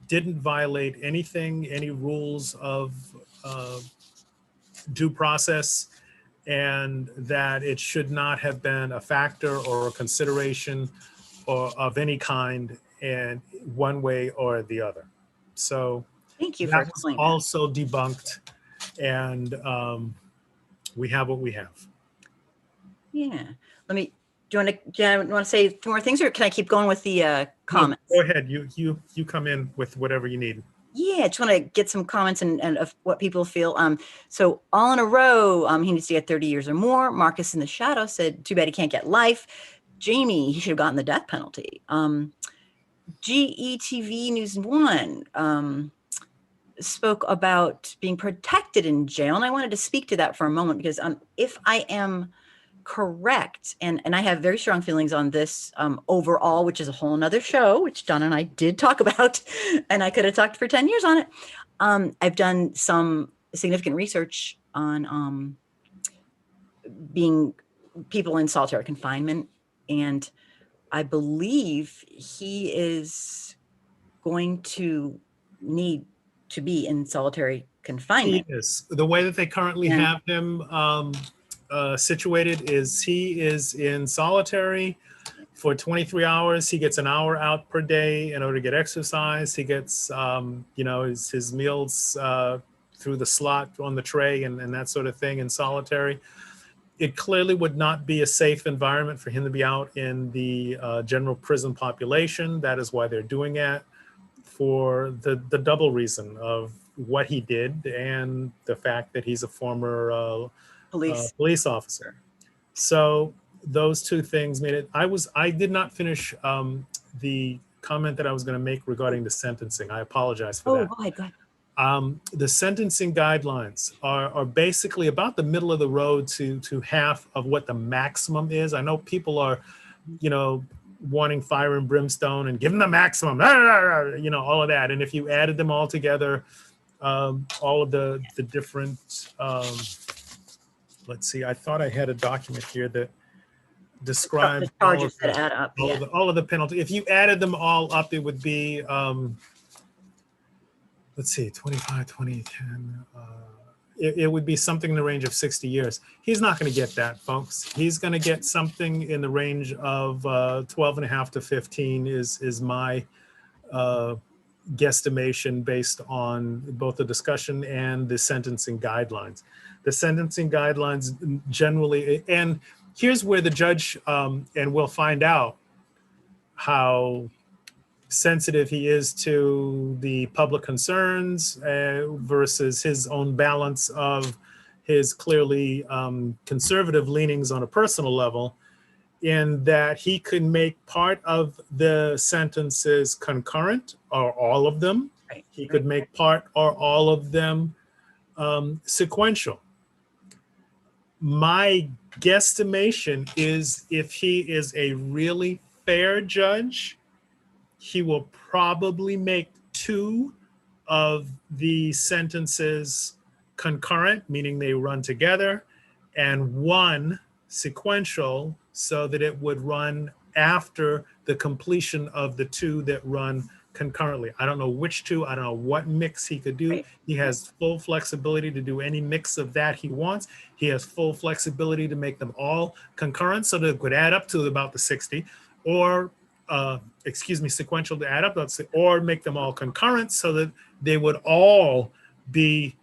didn't violate anything, any rules of due process, and that it should not have been a factor or a consideration or of any kind in one way or the other. So thank you for that was explaining also debunked, and we have what we have. Yeah. Do you want to say 2 more things, or can I keep going with the comments? No, go ahead. You come in with whatever you need. Yeah, I just want to get some comments and of what people feel. So all in a row, he needs to get 30 years or more. Marcus in the shadow said, too bad he can't get life. Jamie, he should have gotten the death penalty. GETV News 1 spoke about being protected in jail. And I wanted to speak to that for a moment because if I am correct, and I have very strong feelings on this overall, which is a whole nother show, which Donna and I did talk about, and I could have talked for 10 years on it. I've done some significant research on being people in solitary confinement, and I believe he is going to need to be in solitary confinement. He is. The way that they currently have him situated is he is in solitary for 23 hours. He gets an hour out per day in order to get exercise. He gets, his meals through the slot on the tray and that sort of thing in solitary. It clearly would not be a safe environment for him to be out in the general prison population. That is why they're doing it, for the double reason of what he did and the fact that he's a former police officer. So those two things made it. I did not finish the comment that I was going to make regarding the sentencing. I apologize for that. Go ahead. The sentencing guidelines are basically about the middle of the road to half of what the maximum is. I know people are, wanting fire and brimstone and give them the maximum, all of that. And if you added them all together, all of the different, let's see, I thought I had a document here that describe The charges that add up. Yeah. all of the penalty. If you added them all up, it would be, let's see, 25, 20, 10. It would be something in the range of 60 years. He's not going to get that, folks. He's going to get something in the range of 12 and a half to 15 is my guesstimation based on both the discussion and the sentencing guidelines. The sentencing guidelines generally, and here's where the judge, and we'll find out how sensitive he is to the public concerns versus his own balance of his clearly conservative leanings on a personal level, in that he could make part of the sentences concurrent or all of them. Right. He could make part or all of them sequential. My guesstimation is if he is a really fair judge, he will probably make 2 of the sentences concurrent, meaning they run together, and 1 sequential, so that it would run after the completion of the 2 that run concurrently. I don't know which 2, I don't know what mix he could do. Right. He has full flexibility to do any mix of that he wants. He has full flexibility to make them all concurrent so that it could add up to about the 60, or sequential to add up, let's say, or make them all concurrent so that they would all be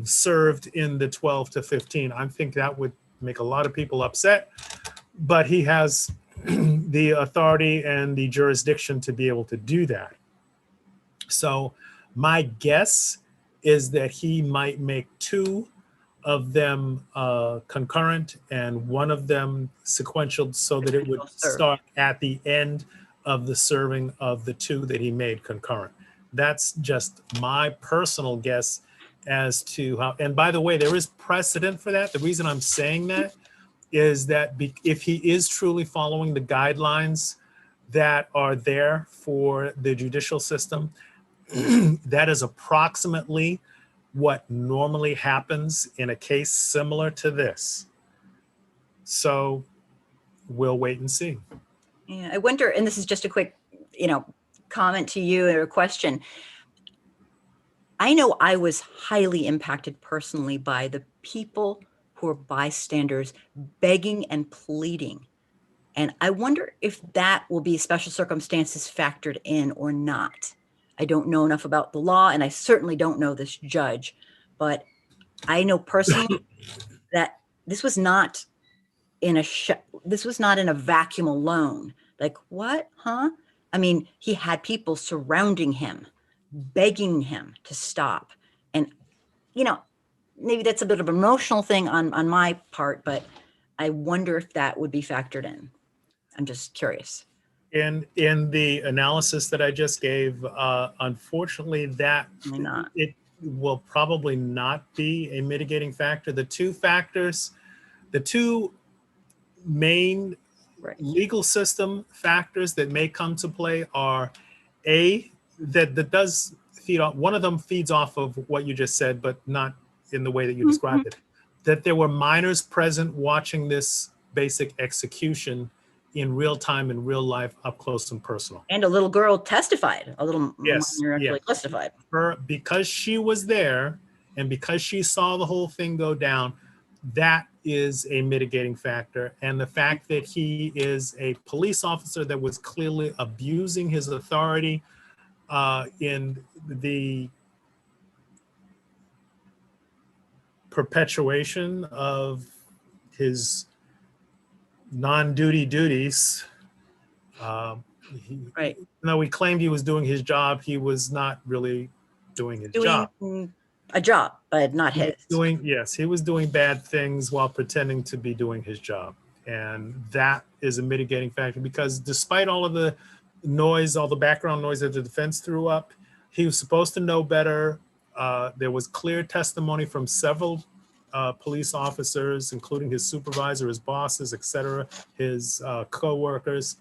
served in the 12 to 15. I think that would make a lot of people upset, but he has the authority and the jurisdiction to be able to do that. So my guess is that he might make 2 of them concurrent and 1 of them sequential, so that it would start at the end of the serving of the 2 that he made concurrent. That's just my personal guess as to how, and by the way, there is precedent for that. The reason I'm saying that is that if he is truly following the guidelines that are there for the judicial system, that is approximately what normally happens in a case similar to this. So we'll wait and see. Yeah, I wonder, and this is just a quick, comment to you or a question. I know I was highly impacted personally by the people who are bystanders begging and pleading. And I wonder if that will be special circumstances factored in or not. I don't know enough about the law, and I certainly don't know this judge, but I know personally that this was not in a vacuum alone. Like, what? Huh? I mean, he had people surrounding him, begging him to stop. And, maybe that's a bit of an emotional thing on my part, but I wonder if that would be factored in. I'm just curious. In the analysis that I just gave, unfortunately, it will probably not be a mitigating factor. The 2 factors, the 2 main legal system factors that may come to play are that does feed off, one of them feeds off of what you just said, but not in the way that you described it, that there were minors present watching this basic execution in real time, in real life, up close and personal. And a little girl testified, a little minor actually testified. Because she was there and because she saw the whole thing go down, that is a mitigating factor. And the fact that he is a police officer that was clearly abusing his authority in the perpetuation of his non-duty duties. Even though he claimed he was doing his job, he was not really doing his job. A job, but not his. He was doing bad things while pretending to be doing his job. And that is a mitigating factor, because despite all of the noise, all the background noise that the defense threw up, he was supposed to know better. There was clear testimony from several police officers, including his supervisor, his bosses, etc., his co-workers,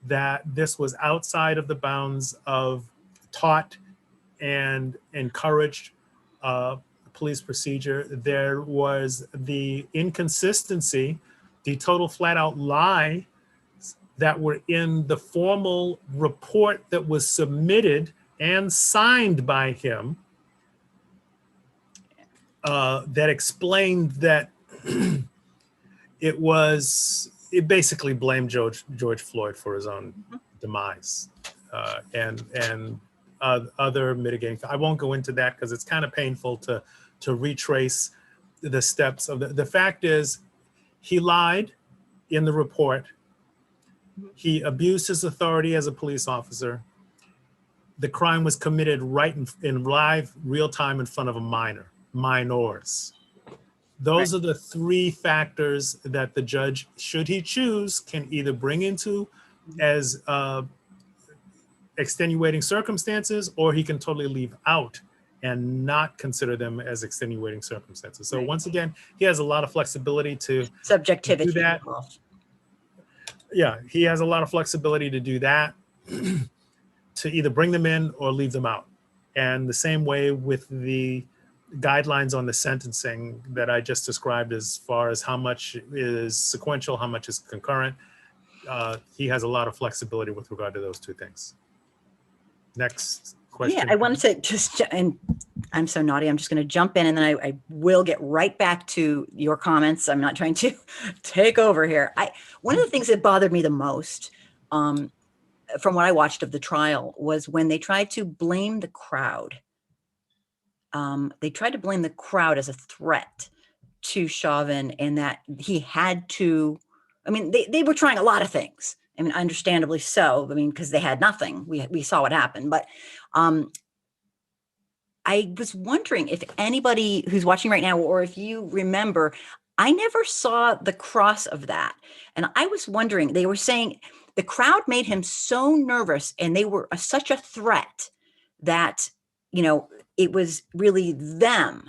that this was outside of the bounds of taught and encouraged police procedure. There was the inconsistency the total flat out lie that were in the formal report that was submitted and signed by him, that explained that it basically blamed George Floyd for his own demise, and other mitigating. I won't go into that because it's kind of painful to retrace the steps of the fact is he lied in the report. He abused his authority as a police officer. The crime was committed right in live, real time in front of minors. Those are the three factors that the judge, should he choose, can either bring into as extenuating circumstances, or he can totally leave out and not consider them as extenuating circumstances. So once again, he has a lot of flexibility to Subjectivity do that. involved. Yeah, he has a lot of flexibility to do that, to either bring them in or leave them out. And the same way with the guidelines on the sentencing that I just described, as far as how much is sequential, how much is concurrent, he has a lot of flexibility with regard to those two things. Next question. Yeah, I wanted to just, and I'm so naughty, I'm just going to jump in, and then I will get right back to your comments. I'm not trying to take over here. One of the things that bothered me the most, from what I watched of the trial, was when they tried to blame the crowd. They tried to blame the crowd as a threat to Chauvin, and that he had to, I mean, they were trying a lot of things. I mean, understandably so. I mean, because they had nothing. We saw what happened. But I was wondering if anybody who's watching right now, or if you remember, I never saw the cross of that. And I was wondering, they were saying the crowd made him so nervous, and they were such a threat that, you know, it was really them.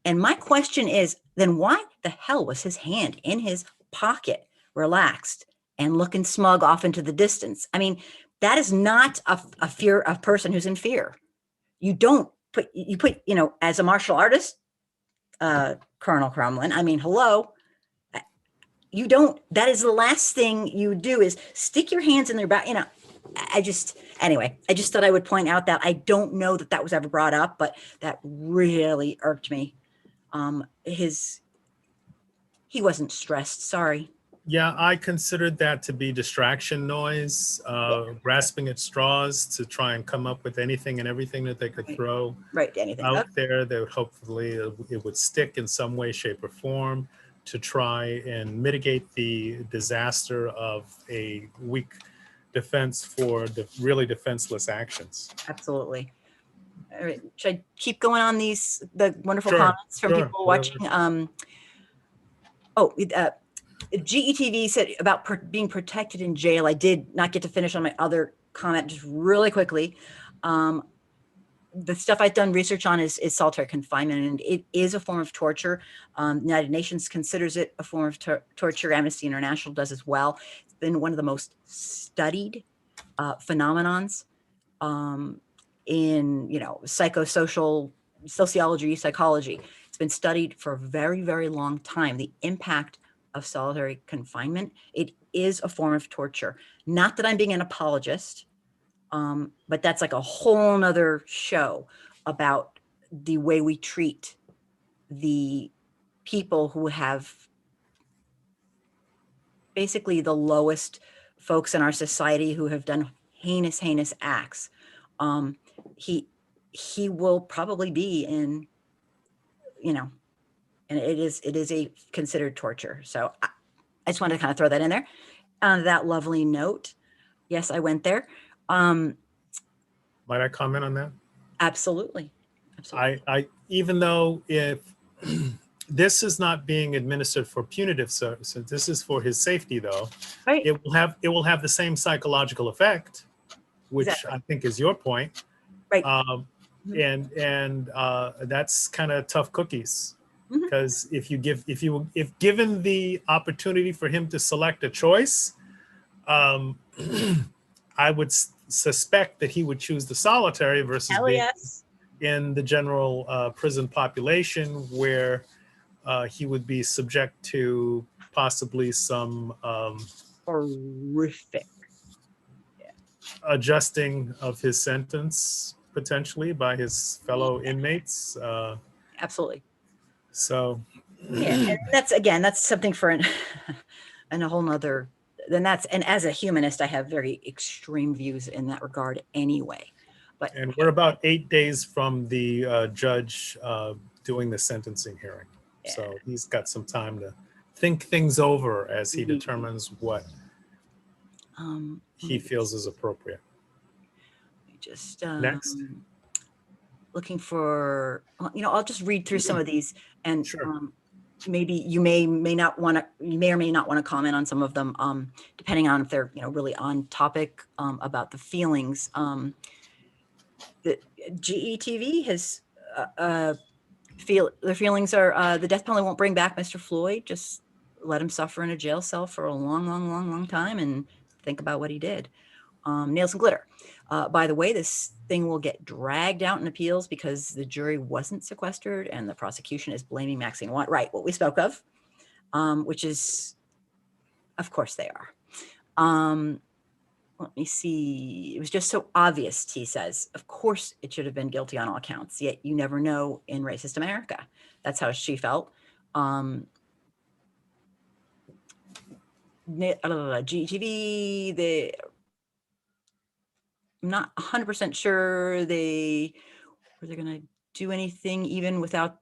And my question is, then why the hell was his hand in his pocket, relaxed and looking smug off into the distance? I mean, that is not a fear, a person who's in fear. You put, you know, as a martial artist, Colonel Crumlin, I mean, hello, you don't, that is the last thing you do, is stick your hands in their back. You know, anyway, I just thought I would point out that I don't know that that was ever brought up, but that really irked me. He wasn't stressed. Sorry. Yeah, I considered that to be distraction noise, grasping at straws to try and come up with anything and everything that they could throw anything out there. They would hopefully, it would stick in some way, shape, or form to try and mitigate the disaster of a weak defense for the really defenseless actions. Absolutely. All right. Should I keep going on the wonderful Sure, comments from sure, people watching? GETV said about being protected in jail. I did not get to finish on my other comment, just really quickly. The stuff I've done research on is solitary confinement, and it is a form of torture. The United Nations considers it a form of torture. Amnesty International does as well. It's been one of the most studied phenomenons in, you know, sociology, psychology. It's been studied for a very, very long time. The impact of solitary confinement. It is a form of torture. Not that I'm being an apologist, but that's like a whole nother show about the way we treat the people who have basically the lowest folks in our society who have done heinous, heinous acts. He will probably be in, you know, and it is a considered torture. So I just wanted to kind of throw that in there. On that lovely note, yes, I went there. Might I comment on that? Absolutely. I even though if this is not being administered for punitive services, this is for his safety, though. Right. It will have the same psychological effect, which I think is your point. Right. And that's kind of tough cookies. Because if given the opportunity for him to select a choice, I would suspect that he would choose the solitary versus being in the general prison population, where he would be subject to possibly some Horrific. adjusting of his sentence potentially by his fellow inmates. Absolutely. So Yeah, and that's something for and a whole nother. Then and as a humanist, I have very extreme views in that regard anyway. But and we're about 8 days from the judge doing the sentencing hearing. yeah. So he's got some time to think things over as he Mhm. determines what he feels is appropriate. Just Next. looking for, I'll just read through some of these, and Sure. maybe you may or may not want to comment on some of them, depending on if they're really on topic about the feelings. The GETV has their feelings are the death penalty won't bring back Mr. Floyd. Just let him suffer in a jail cell for a long time and think about what he did. Nails and glitter. By the way, this thing will get dragged out in appeals because the jury wasn't sequestered and the prosecution is blaming Maxine Watt. Right, what we spoke of, which is, of course they are. Let me see. It was just so obvious, T says. Of course it should have been guilty on all counts, yet you never know in racist America. That's how she felt. GTV, I'm not 100% sure were they going to do anything even without,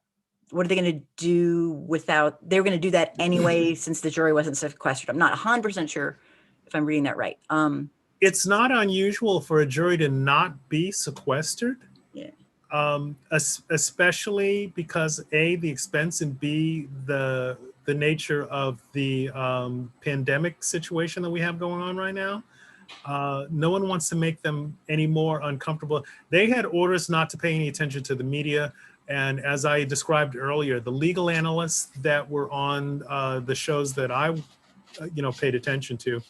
what are they going to do without, they were going to do that anyway since the jury wasn't sequestered. I'm not 100% sure if I'm reading that right. It's not unusual for a jury to not be sequestered. Yeah. Especially because A, the expense, and B, the nature of the pandemic situation that we have going on right now. No one wants to make them any more uncomfortable. They had orders not to pay any attention to the media. And as I described earlier, the legal analysts that were on the shows that I, paid attention to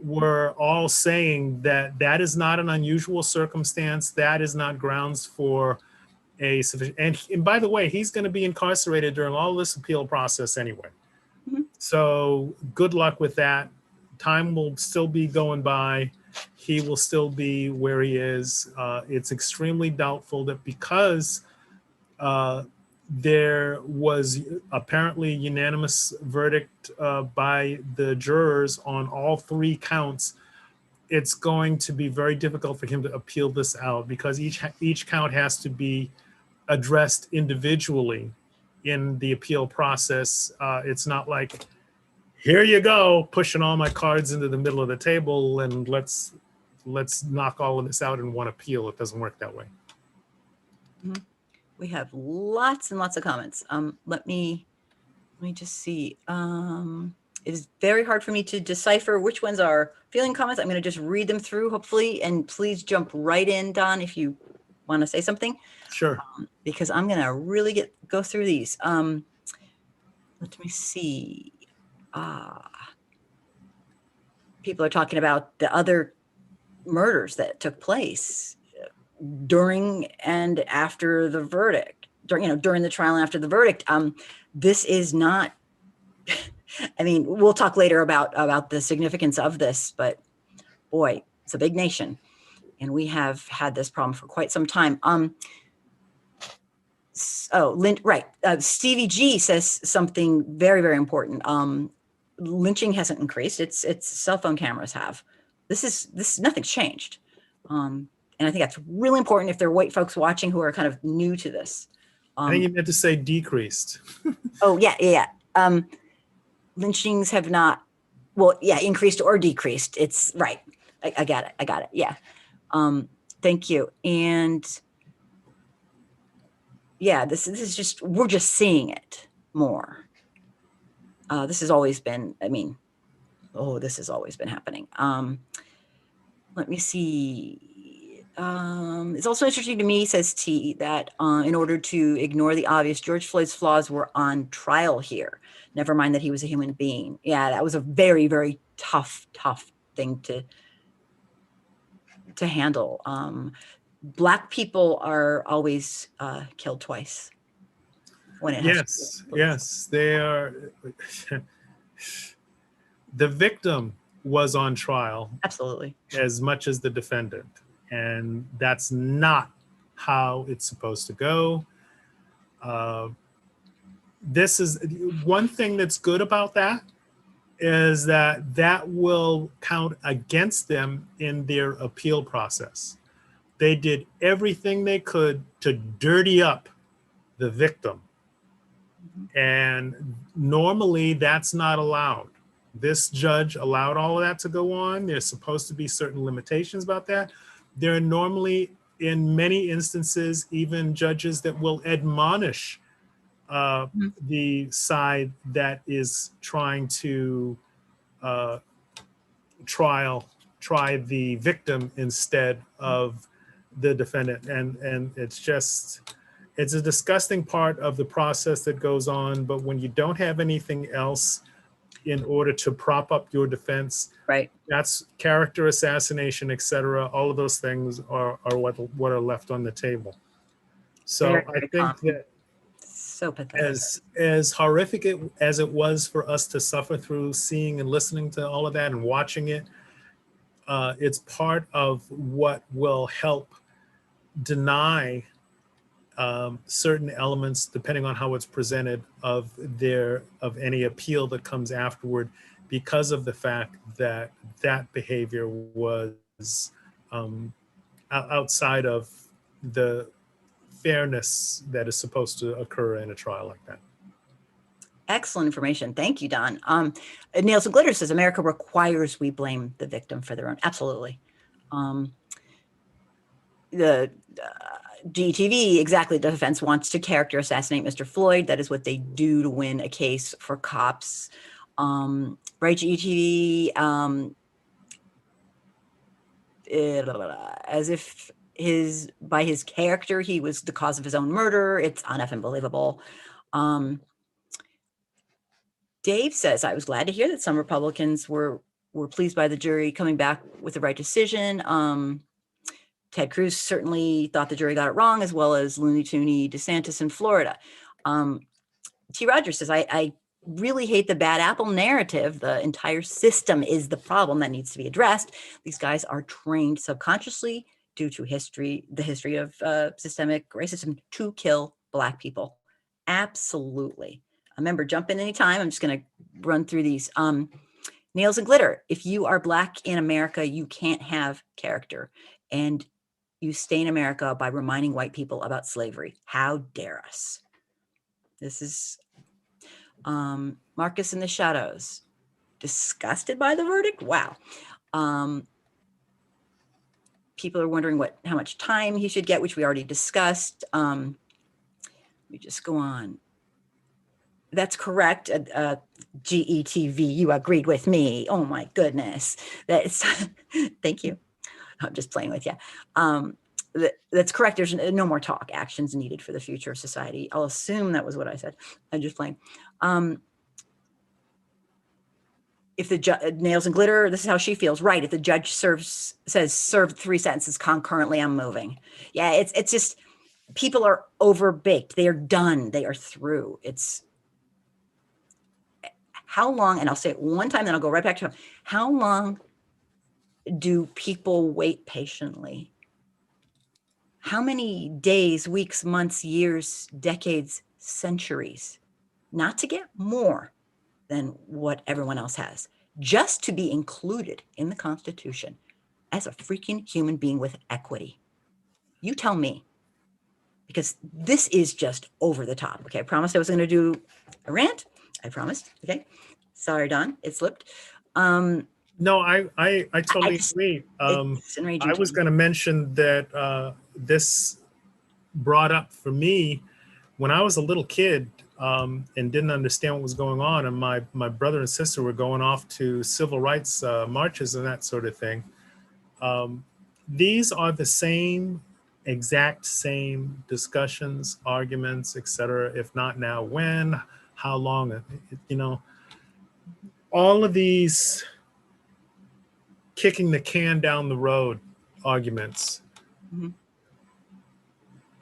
were all saying that that is not an unusual circumstance. That is not grounds for a sufficient. And by the way, he's going to be incarcerated during all this appeal process anyway. Mhm. So good luck with that. Time will still be going by. He will still be where he is. It's extremely doubtful that because there was apparently unanimous verdict by the jurors on all 3 counts, it's going to be very difficult for him to appeal this out because each count has to be addressed individually in the appeal process. It's not like, here you go, pushing all my cards into the middle of the table and let's knock all of this out in one appeal. It doesn't work that way. Mm-hmm. We have lots and lots of comments. Let me just see. It is very hard for me to decipher which ones are feeling comments. I'm going to just read them through, hopefully, and please jump right in, Don, if you want to say something. Sure. Because I'm going to really go through these. Let me see. People are talking about the other murders that took place during and after the verdict, during the trial and after the verdict. This is not, I mean, we'll talk later about the significance of this, but boy, it's a big nation and we have had this problem for quite some time. Right. Stevie G says something very, very important. Lynching hasn't increased. It's cell phone cameras have. Nothing's changed. And I think that's really important if there are white folks watching who are kind of new to this. I think you meant to say decreased. Oh, yeah. Lynchings have not, increased or decreased. It's right. I got it. Yeah. Thank you. And yeah, this is just, we're just seeing it more. This has always been, this has always been happening. Let me see. It's also interesting to me, says T, that in order to ignore the obvious, George Floyd's flaws were on trial here. Never mind that he was a human being. Yeah, that was a very, very tough thing to handle. Black people are always killed twice. when it has to Yes, be. yes, they are. The victim was on trial Absolutely. as much as the defendant, and that's not how it's supposed to go. Uh, this is one thing that's good about that, is that that will count against them in their appeal process. They did everything they could to dirty up the victim. And normally that's not allowed. This judge allowed all of that to go on. There's supposed to be certain limitations about that. There are normally, in many instances, even judges that will admonish the side that is trying to uh, try the victim instead of the defendant. And it's a disgusting part of the process that goes on. But when you don't have anything else in order to prop up your defense, Right. that's character assassination, etc. All of those things are what are left on the table. Very, So I very think common. that So pathetic. as horrific as it was for us to suffer through seeing and listening to all of that and watching it, it's part of what will help deny certain elements, depending on how it's presented, of any appeal that comes afterward, because of the fact that that behavior was outside of the fairness that is supposed to occur in a trial like that. Excellent information. Thank you, Don. Nails and Glitter says America requires we blame the victim for their own. Absolutely. The GTV, exactly. The defense wants to character assassinate Mr. Floyd. That is what they do to win a case for cops. Right, GTV, as if by his character, he was the cause of his own murder. It's uneffing believable. Dave says, I was glad to hear that some Republicans were pleased by the jury coming back with the right decision. Ted Cruz certainly thought the jury got it wrong, as well as Looney Tooney DeSantis in Florida. T. Rogers says, I really hate the bad apple narrative. The entire system is the problem that needs to be addressed. These guys are trained subconsciously due to the history of systemic racism to kill Black people. Absolutely. Remember, jump in anytime. I'm just going to run through these. Nails and Glitter. If you are Black in America, you can't have character. And you stay in America by reminding white people about slavery. How dare us? This is Marcus in the Shadows. Disgusted by the verdict? Wow. People are wondering how much time he should get, which we already discussed. Let me just go on. That's correct. GETV, you agreed with me. Oh my goodness. Thank you. I'm just playing with you. That's correct. There's no more talk. Actions needed for the future of society. I'll assume that was what I said. I'm just playing. If the Nails and Glitter, this is how she feels. Right. If the judge says served 3 sentences concurrently, I'm moving. Yeah, it's just people are overbaked. They are done. They are through. It's how long, and I'll say it one time, then I'll go right back to how long do people wait patiently? How many days, weeks, months, years, decades, centuries, not to get more than what everyone else has, just to be included in the Constitution as a freaking human being with equity? You tell me, because this is just over the top. Okay, I promised I was going to do a rant. I promised. Okay, sorry, Don, it slipped. No, I totally agree. It's enraging. I was going to mention that this brought up for me when I was a little kid and didn't understand what was going on, and my brother and sister were going off to civil rights marches and that sort of thing. These are the exact same discussions, arguments, etc. If not now, when, how long, all of these kicking the can down the road arguments.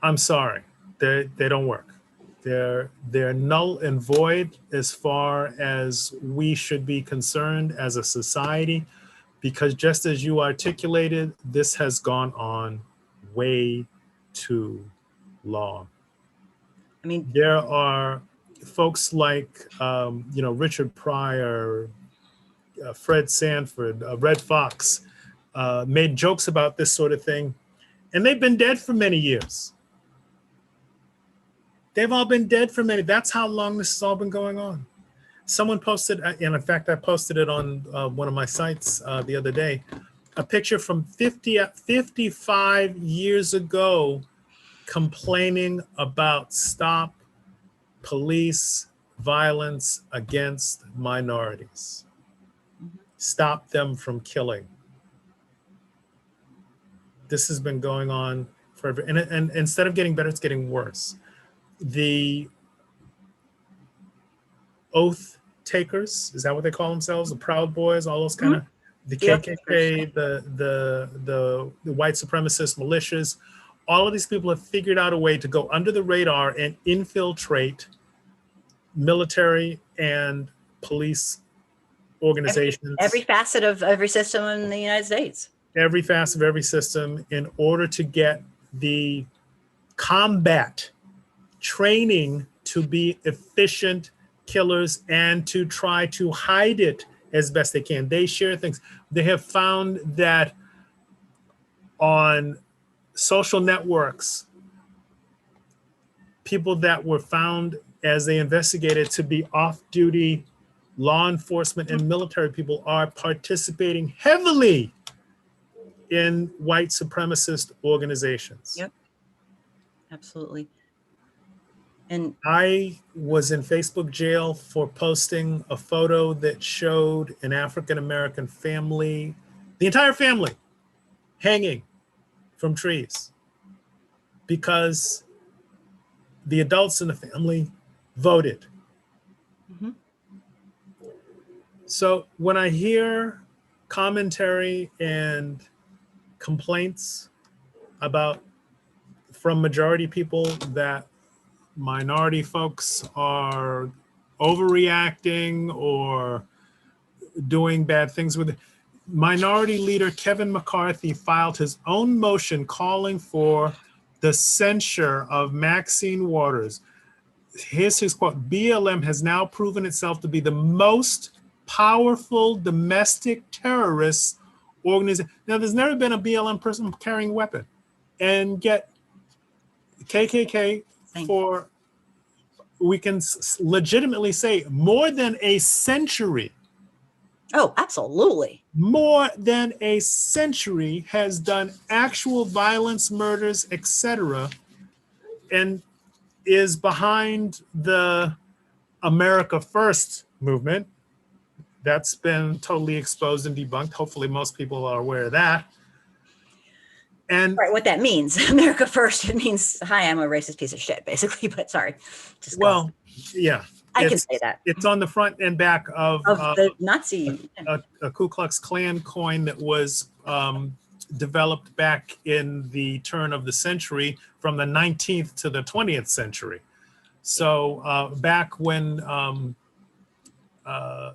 I'm sorry, they don't work. They're null and void as far as we should be concerned as a society, because just as you articulated, this has gone on way too long. I mean, There are folks like, Richard Pryor, Fred Sanford, Red Fox, made jokes about this sort of thing, and they've been dead for many years. They've all been dead for many. That's how long this has all been going on. Someone posted, and in fact, I posted it on one of my sites the other day, a picture from 55 years ago complaining about stop police violence against minorities. Stop them from killing. This has been going on forever. And instead of getting better, it's getting worse. The oath takers, is that what they call themselves? The Proud Boys, all those kind of, the KKK, the white supremacist militias, all of these people have figured out a way to go under the radar and infiltrate military and police organizations. Every facet of every system in the United States. Every facet of every system, in order to get the combat training to be efficient killers and to try to hide it as best they can. They share things. They have found that on social networks, people that were found as they investigated to be off-duty law enforcement and military people are participating heavily in white supremacist organizations. Yep, absolutely. And I was in Facebook jail for posting a photo that showed an African-American family, the entire family, hanging from trees because the adults in the family voted. mm-hmm. So when I hear commentary and complaints about from majority people that minority folks are overreacting or doing bad things with it, Minority Leader Kevin McCarthy filed his own motion calling for the censure of Maxine Waters. Here's his quote: BLM has now proven itself to be the most powerful domestic terrorist organization. Now, there's never been a BLM person carrying a weapon. And yet, KKK, for, we can legitimately say, more than a century. Oh, absolutely. More than a century has done actual violence, murders, etc., and is behind the America First movement. That's been totally exposed and debunked. Hopefully most people are aware of that. And right, what that means, America First, it means, hi, I'm a racist piece of shit, basically, but sorry. Just well, yeah. I can say that. It's on the front and back of the Nazi. A Ku Klux Klan coin that was developed back in the turn of the century from the 19th to the 20th century. So back when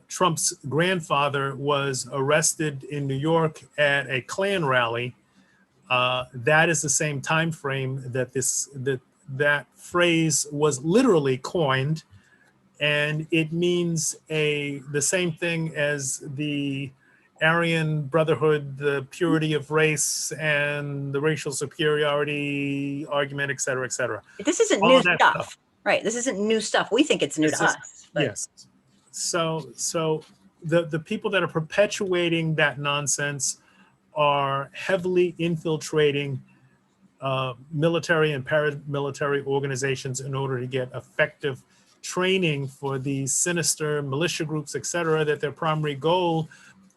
Trump's grandfather was arrested in New York at a Klan rally, that is the same time frame that that phrase was literally coined, and it means the same thing as the Aryan Brotherhood, the purity of race, and the racial superiority argument, et cetera, et cetera. This isn't new stuff, right? This isn't new stuff. We think it's new to us. But. Yes. So the people that are perpetuating that nonsense are heavily infiltrating military and paramilitary organizations in order to get effective training for these sinister militia groups, et cetera, that their primary goal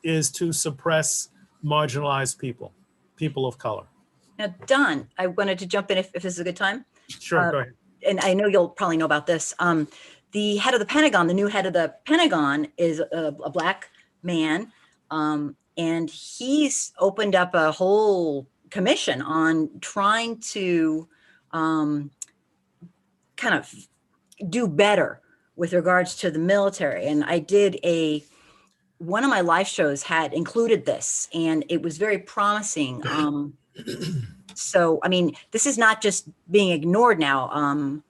is to suppress marginalized people of color. Now, Don, I wanted to jump in if this is a good time. Sure, go ahead. And I know you'll probably know about this. The head of the Pentagon, the new head of the Pentagon, is a black man. And he's opened up a whole commission on trying to kind of do better with regards to the military. And I did one of my live shows had included this, and it was very promising. So, I mean, this is not just being ignored now.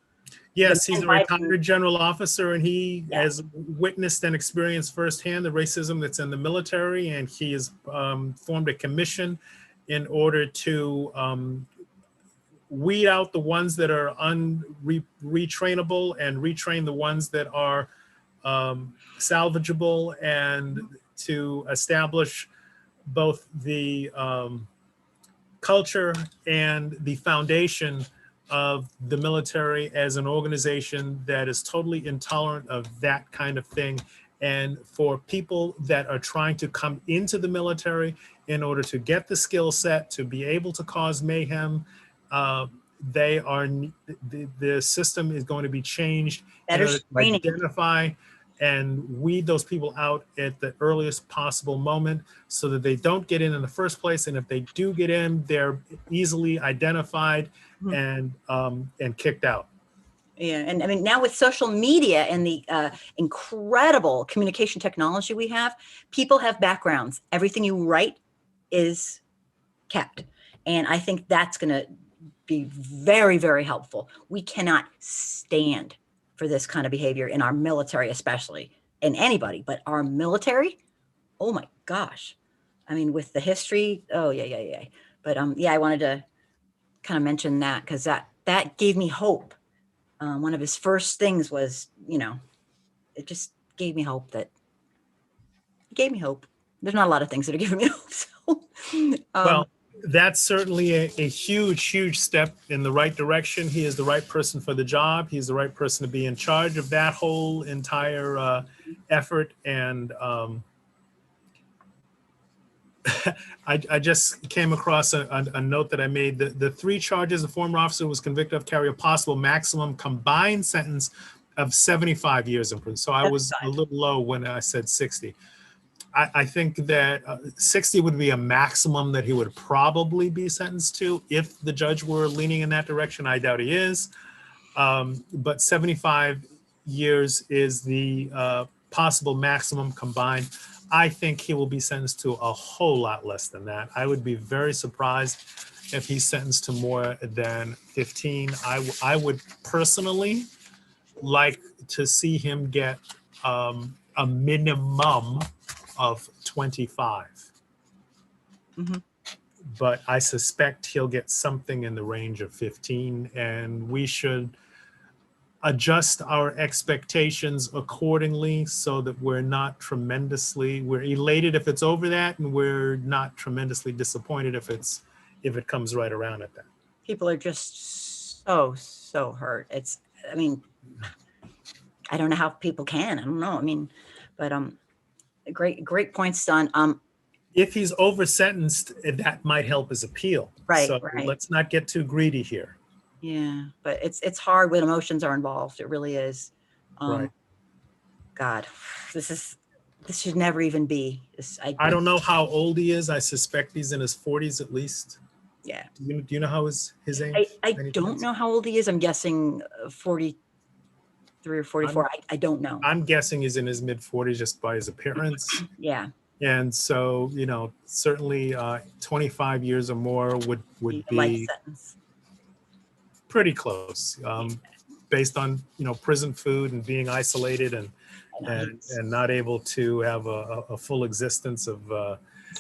Yes, he's men a fighting, retired general officer, and he yeah, has witnessed and experienced firsthand the racism that's in the military, and he has formed a commission in order to weed out the ones that are retrainable and retrain the ones that are salvageable, and to establish both the culture and the foundation of the military as an organization that is totally intolerant of that kind of thing. And for people that are trying to come into the military in order to get the skill set to be able to cause mayhem, they are the system is going to be changed in better order to screening. identify and weed those people out at the earliest possible moment so that they don't get in the first place. And if they do get in, they're easily identified and kicked out. Yeah, and I mean, now with social media and the incredible communication technology we have, people have backgrounds. Everything you write is kept. And I think that's going to be very, very helpful. We cannot stand for this kind of behavior in our military, especially in anybody, but our military, oh my gosh. I mean, with the history, oh yeah. But yeah, I wanted to kind of mention that because that gave me hope. One of his first things was, it just gave me hope There's not a lot of things that are giving me hope. So, Well, that's certainly a huge step in the right direction. He is the right person for the job. He's the right person to be in charge of that whole entire effort. And I just came across a note that I made. The three charges the former officer was convicted of carry a possible maximum combined sentence of 75 years in prison. So I was a little low when I said 60. I think that 60 would be a maximum that he would probably be sentenced to if the judge were leaning in that direction. I doubt he is. But 75 years is the possible maximum combined. I think he will be sentenced to a whole lot less than that. I would be very surprised if he's sentenced to more than 15. I would personally like to see him get a minimum of 25. But I suspect he'll get something in the range of 15, and we should adjust our expectations accordingly so that we're elated if it's over that, and we're not tremendously disappointed if it comes right around at that. People are just so hurt. I mean, I don't know how people can. I don't know. I mean, but great points, Don. If he's over sentenced, that might help his appeal. Right, So right. let's not get too greedy here. Yeah, but it's hard when emotions are involved. It really is. Right. God, this should never even be. I don't know how old he is. I suspect he's in his 40s at least. Yeah. Do you know how his age? I don't know how old he is. I'm guessing 43 or 44. I don't know. I'm guessing he's in his mid 40s just by his appearance. Yeah. And so, certainly 25 years or more would be life sentence. Pretty close, based on, prison food and being isolated and not able to have a full existence of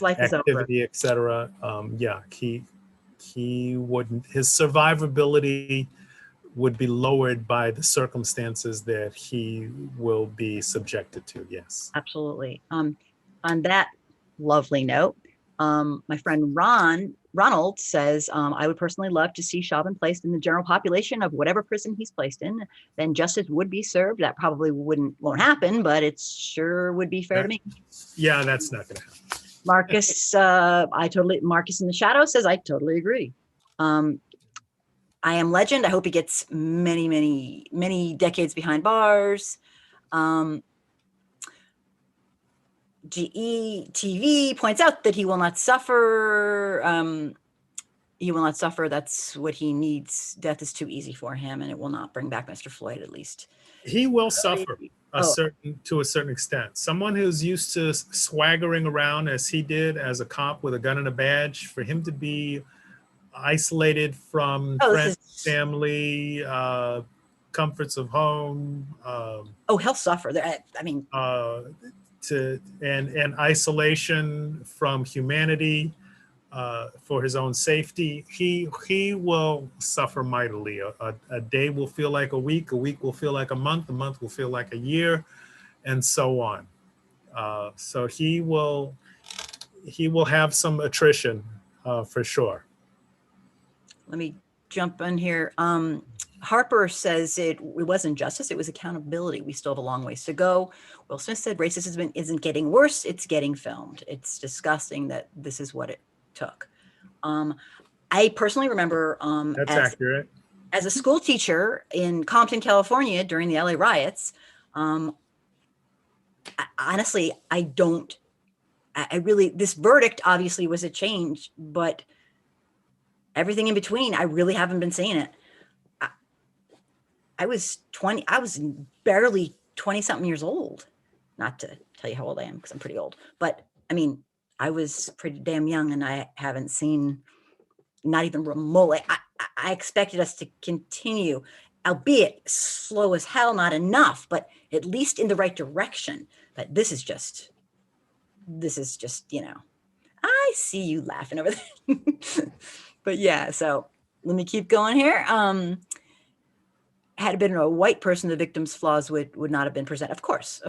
activity, et cetera. Yeah, he wouldn't, his survivability would be lowered by the circumstances that he will be subjected to. Yes. Absolutely. On that lovely note, my friend Ronald says, I would personally love to see Chauvin placed in the general population of whatever prison he's placed in. Then justice would be served. That probably won't happen, but it sure would be fair to me. Yeah, that's not going to happen. Marcus, Marcus in the shadow says, I totally agree. I am legend. I hope he gets many decades behind bars. GE TV points out that he will not suffer. He will not suffer. That's what he needs. Death is too easy for him, and it will not bring back Mr. Floyd, at least. He will suffer Oh, to a certain extent. Someone who's used to swaggering around as he did as a cop with a gun and a badge, for him to be isolated from oh, this friends, is, family, comforts of home, oh, he'll suffer. I mean, uh, and isolation from humanity, for his own safety, he will suffer mightily. A day will feel like a week will feel like a month will feel like a year, and so on. So he will have some attrition, for sure. let me jump in here. Harper says it wasn't justice, it was accountability. We still have a long ways to go. Will Smith said racism isn't getting worse, it's getting filmed. It's disgusting that this is what it took. I personally remember That's accurate. as a school teacher in Compton, California during the LA riots. Honestly, I really, this verdict obviously was a change, but everything in between, I really haven't been seeing it. I was barely 20 something years old. Not to tell you how old I am, because I'm pretty old, but I mean, I was pretty damn young, and I haven't seen, not even remotely. I expected us to continue, albeit slow as hell, not enough, but at least in the right direction. But this is just, I see you laughing over there. But yeah, so let me keep going here. Had it been a white person, the victim's flaws would not have been present. Of course.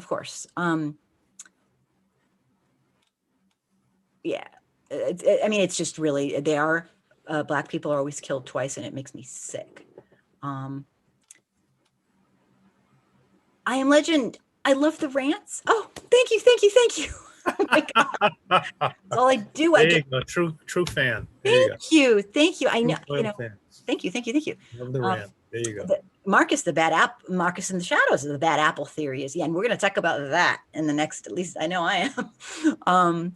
Yeah. I mean, it's just really, they are, Black people are always killed twice, and it makes me sick. I Am Legend. I love the rants. Oh, thank you. Oh my God. That's all I do. There you go. True fan. There you go. Thank you. I know, Fan. thank you. Love the rant. There you go. Marcus in the Shadows of the Bad Apple theory is, yeah, and we're going to talk about that in the next, at least I know I am.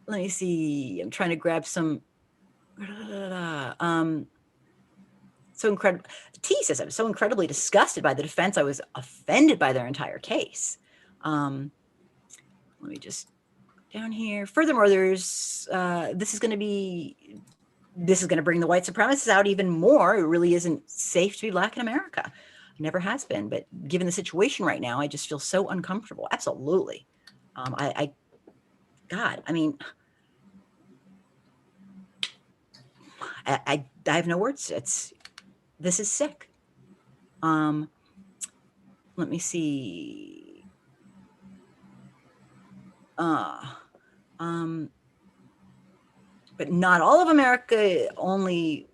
Let me see. I'm trying to grab some. So incredible. T says, I'm so incredibly disgusted by the defense. I was offended by their entire case. Let me just down here. Furthermore, there's this is going to bring the white supremacists out even more. It really isn't safe to be Black in America. It never has been. But given the situation right now, I just feel so uncomfortable. Absolutely. God, I mean, I have no words. This is sick. Let me see. But not all of America, only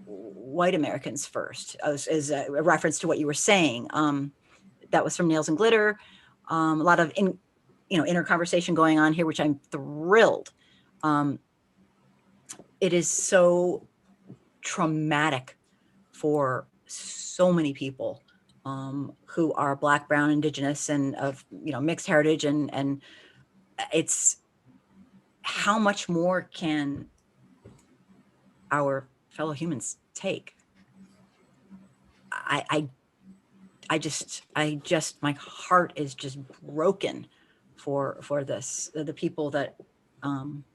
white Americans first, as a reference to what you were saying. That was from Nails and Glitter. A lot of inner conversation going on here, which I'm thrilled. It is so traumatic for so many people who are Black, brown, indigenous, and of mixed heritage, and it's how much more can our fellow humans take? I just my heart is just broken for this, the people that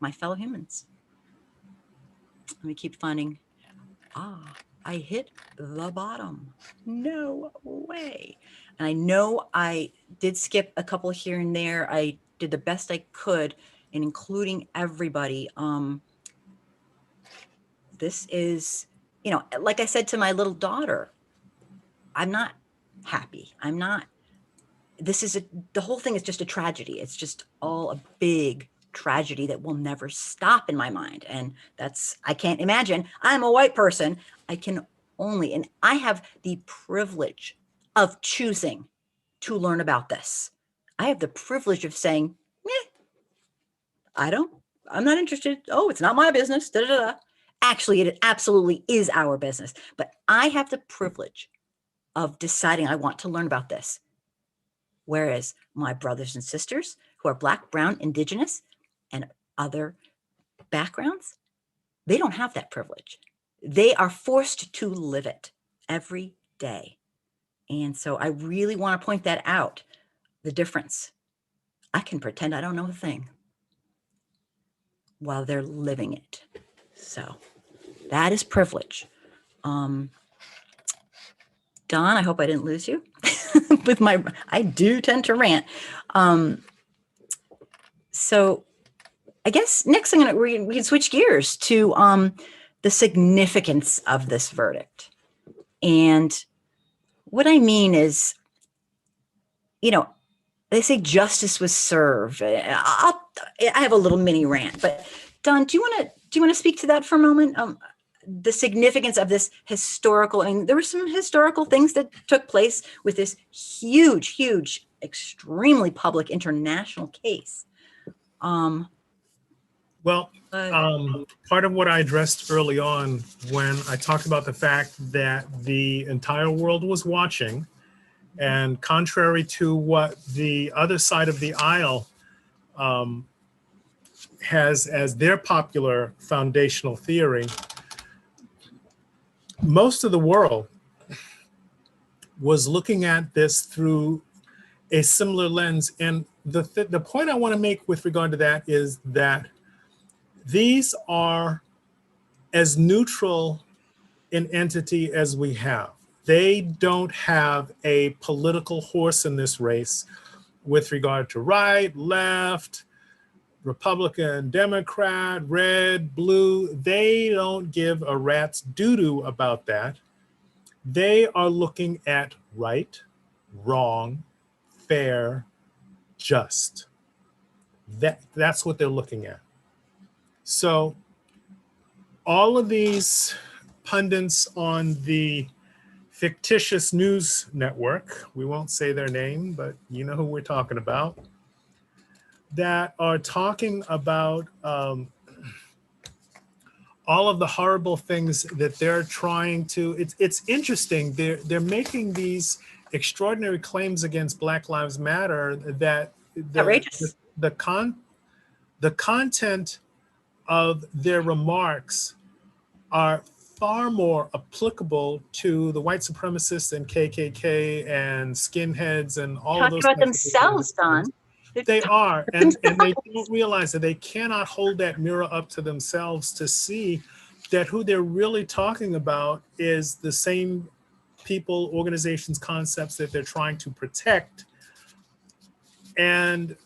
my fellow humans. Let me keep finding. I hit the bottom. No way. And I know I did skip a couple here and there. I did the best I could in including everybody. This is, like I said to my little daughter, I'm not happy. I'm not, the whole thing is just a tragedy. It's just all a big tragedy that will never stop in my mind. And I can't imagine. I'm a white person. I can only, and I have the privilege of choosing to learn about this. I have the privilege of saying, I'm not interested. Oh, it's not my business. Da, da, da. Actually, it absolutely is our business. But I have the privilege of deciding I want to learn about this. Whereas my brothers and sisters who are Black, brown, indigenous, and other backgrounds, They don't have that privilege. They are forced to live it every day. And so I really want to point that out, the difference. I can pretend I don't know a thing while they're living it. So that is privilege. Don, I hope I didn't lose you. I do tend to rant. So I guess next we can switch gears to the significance of this verdict. And what I mean is, they say justice was served. I have a little mini rant, but Don, do you want to speak to that for a moment? The significance of this historical, and there were some historical things that took place with this huge, extremely public international case. Well, part of what I addressed early on when I talked about the fact that the entire world was watching, and contrary to what the other side of the aisle has as their popular foundational theory, most of the world was looking at this through a similar lens. And the point I want to make with regard to that is that these are as neutral an entity as we have. They don't have a political horse in this race with regard to right, left, Republican, Democrat, red, blue. They don't give a rat's doo-doo about that. They are looking at right, wrong, fair, just. That's what they're looking at. So all of these pundits on the fictitious news network, we won't say their name, but you know who we're talking about, that are talking about all of the horrible things that they're trying to, it's interesting, they're making these extraordinary claims against Black Lives Matter that Outrageous. the content of their remarks are far more applicable to the white supremacists and KKK and skinheads and all of those Talking about themselves, Don. They are, and they don't realize that they cannot hold that mirror up to themselves to see that who they're really talking about is the same people, organizations, concepts that they're trying to protect. And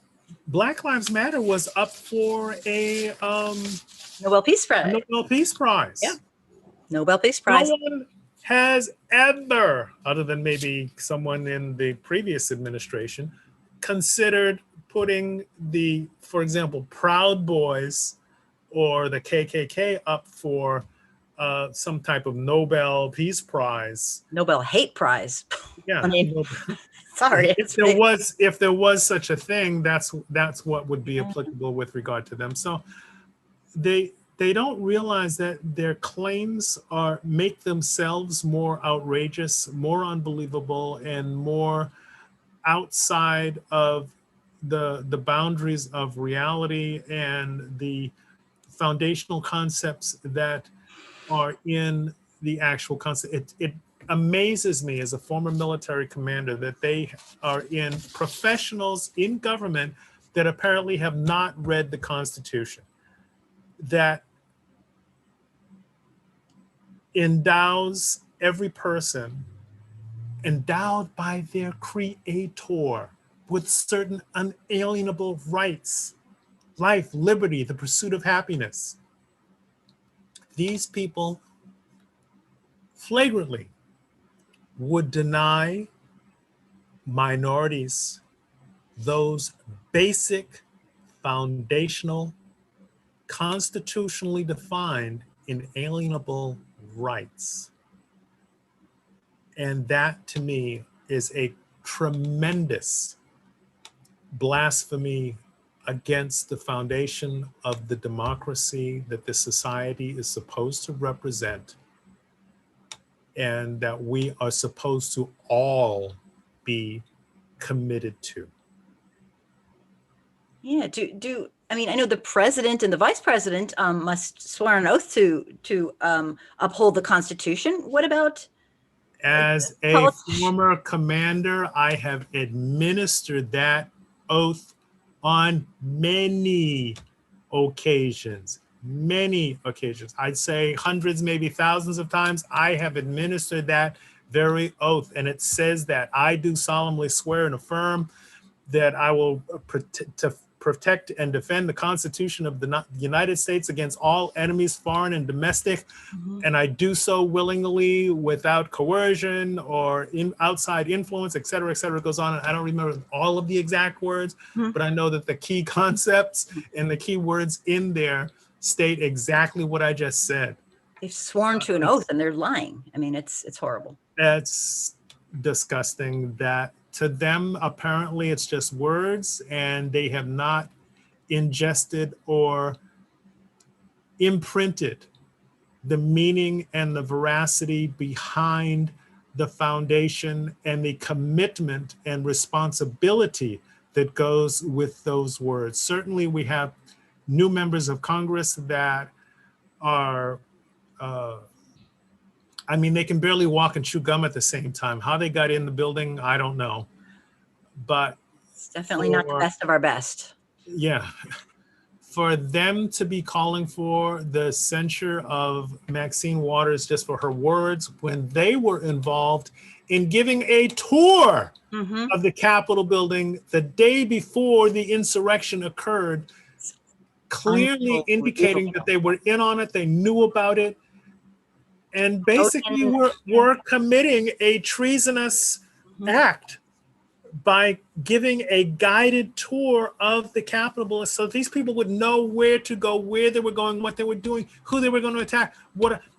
Black Lives Matter was up for a Nobel Peace Prize. Nobel Peace Prize. Yeah. Nobel Peace Prize. No one has ever, other than maybe someone in the previous administration, considered putting for example, Proud Boys or the KKK up for some type of Nobel Peace Prize. Nobel Hate Prize. Yeah. I mean, sorry. If there was such a thing, that's what would be applicable with regard to them. So they don't realize that their claims make themselves more outrageous, more unbelievable, and more outside of the boundaries of reality and the foundational concepts that are in the actual concept. It amazes me as a former military commander that they are in professionals in government that apparently have not read the Constitution, that endows every person endowed by their creator with certain unalienable rights, life, liberty, the pursuit of happiness. These people flagrantly would deny minorities those basic, foundational, constitutionally defined, inalienable rights. And that, to me, is a tremendous blasphemy against the foundation of the democracy that this society is supposed to represent, and that we are supposed to all be committed to. Yeah. I mean, I know the president and the vice president must swear an oath to uphold the Constitution. What about As a politicians? former commander, I have administered that oath on many occasions. Many occasions. I'd say hundreds, maybe thousands of times. I have administered that very oath. And it says that I do solemnly swear and affirm that I will protect and defend the Constitution of the United States against all enemies, foreign and domestic. Mhm. And I do so willingly, without coercion or outside influence, et cetera, et cetera. It goes on. I don't remember all of the exact words, Mhm. but I know that the key concepts and the key words in there state exactly what I just said. They've sworn to an oath and they're lying. I mean, it's horrible. That's disgusting. That to them, apparently, it's just words, and they have not ingested or imprinted the meaning and the veracity behind the foundation and the commitment and responsibility that goes with those words. Certainly, we have new members of Congress that are, I mean, they can barely walk and chew gum at the same time. How they got in the building, I don't know. But It's definitely not the for, best of our best. yeah, for them to be calling for the censure of Maxine Waters just for her words when they were involved in giving a tour Mm-hmm. of the Capitol building the day before the insurrection occurred, clearly indicating that they were in on it, they knew about it, and basically were committing a treasonous act by giving a guided tour of the Capitol so these people would know where to go, where they were going, what they were doing, who they were going to attack.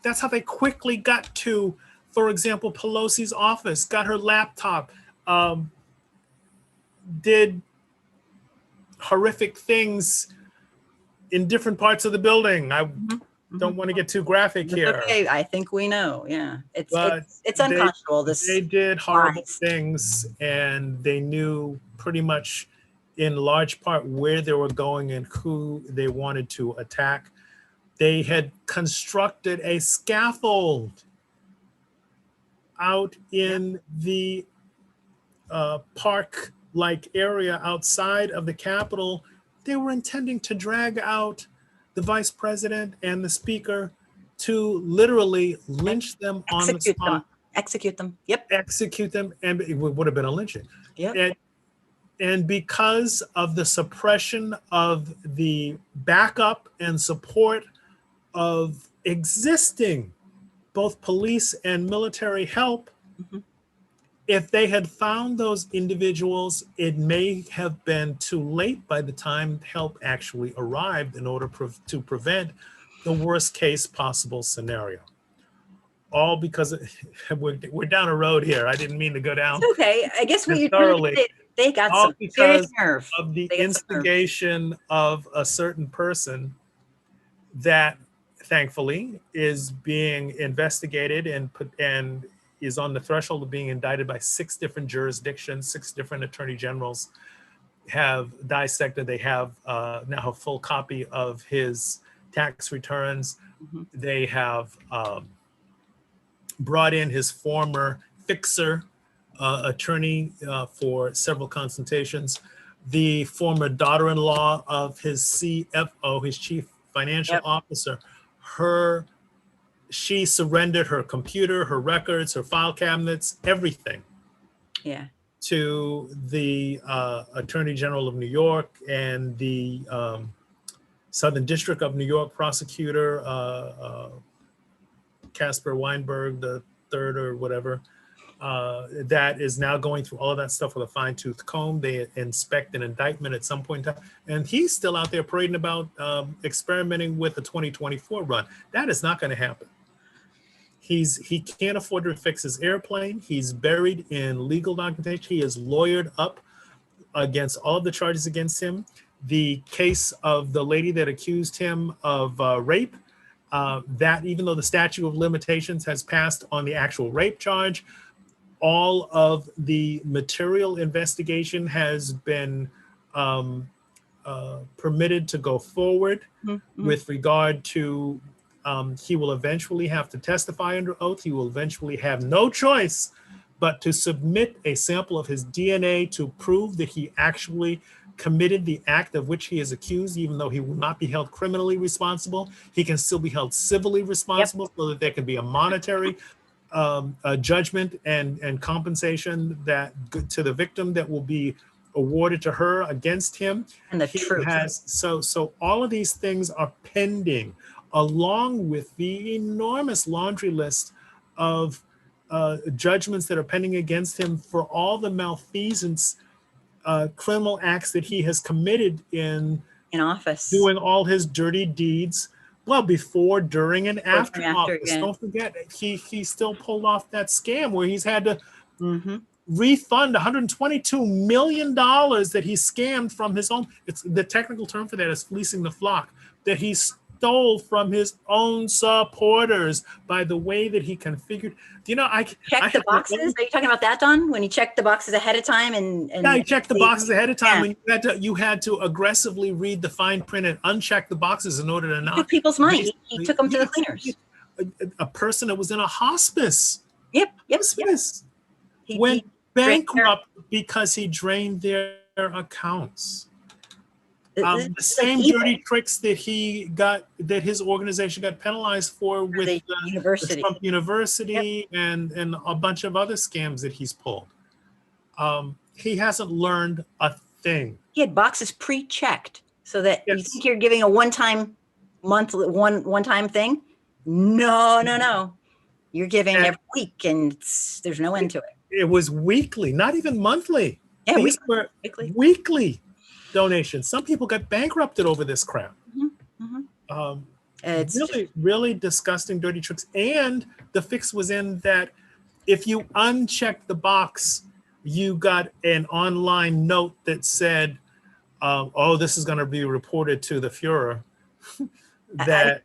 That's how they quickly got to, for example, Pelosi's office, got her laptop, did horrific things in different parts of the building. I don't want to get too graphic here. Okay, I think we know. Yeah, it's But unconscionable. they did horrible things, and they knew pretty much in large part where they were going and who they wanted to attack. They had constructed a scaffold out in the park-like area outside of the Capitol. They were intending to drag out the vice president and the speaker to literally lynch them on the spot. Execute them. Yep. Execute them, and it would have been a lynching. Yep. And because of the suppression of the backup and support of existing both police and military help, if they had found those individuals, it may have been too late by the time help actually arrived in order to prevent the worst case possible scenario. All because we're down a road here. I didn't mean to go down. It's okay. I guess what you thoroughly. They got all some serious because nerve. of the instigation of a certain person that thankfully is being investigated and is on the threshold of being indicted by 6 different jurisdictions. 6 different attorney generals have dissected. They have now a full copy of his tax returns. They have brought in his former fixer attorney for several consultations, the former daughter-in-law of his CFO, his chief financial officer. She surrendered her computer, her records, her file cabinets, everything to the Attorney General of New York and the Southern District of New York prosecutor, Casper Weinberg the third or whatever, that is now going through all of that stuff with a fine-tooth comb. They inspect an indictment at some point in time, and he's still out there parading about experimenting with the 2024 run. That is not going to happen. He can't afford to fix his airplane. He's buried in legal documentation. He is lawyered up against all of the charges against him. The case of the lady that accused him of rape, that even though the statute of limitations has passed on the actual rape charge, all of the material investigation has been permitted to go forward Mm-hmm. with regard to he will eventually have to testify under oath. He will eventually have no choice but to submit a sample of his DNA to prove that he actually committed the act of which he is accused, even though he will not be held criminally responsible. He can still be held civilly responsible, so that there can be a monetary judgment and compensation that to the victim that will be awarded to her against him. And the He truth. has so all of these things are pending, along with the enormous laundry list of judgments that are pending against him for all the malfeasance, criminal acts that he has committed in office. doing all his dirty deeds. Well, before, during, and after office. Yeah. Don't forget, he still pulled off that scam where he's had to Mm-hmm. refund $122 million that he scammed from his own. It's the technical term for that is fleecing the flock, that he stole from his own supporters by the way that he configured. You know, I Check the boxes. Are you talking about that, Don? When you checked the boxes ahead of time and yeah, you checked the boxes ahead of time, yeah. and you had to aggressively read the fine print and uncheck the boxes in order to not. He took people's money. He took them to the cleaners. A person that was in a hospice. Yep. Hospice. Went bankrupt because he drained their accounts. The same dirty tricks that he got, that his organization got penalized for with the university, Trump University, and a bunch of other scams that he's pulled. He hasn't learned a thing. He had boxes pre-checked so that you think you're giving a one-time one-time thing. No. You're giving every week, and there's no end to it. It was weekly, not even monthly. Yeah, these were weekly donations. Some people got bankrupted over this crap. It's really disgusting, dirty tricks. And the fix was in that if you unchecked the box, you got an online note that said, "Oh, this is going to be reported to the Fuhrer."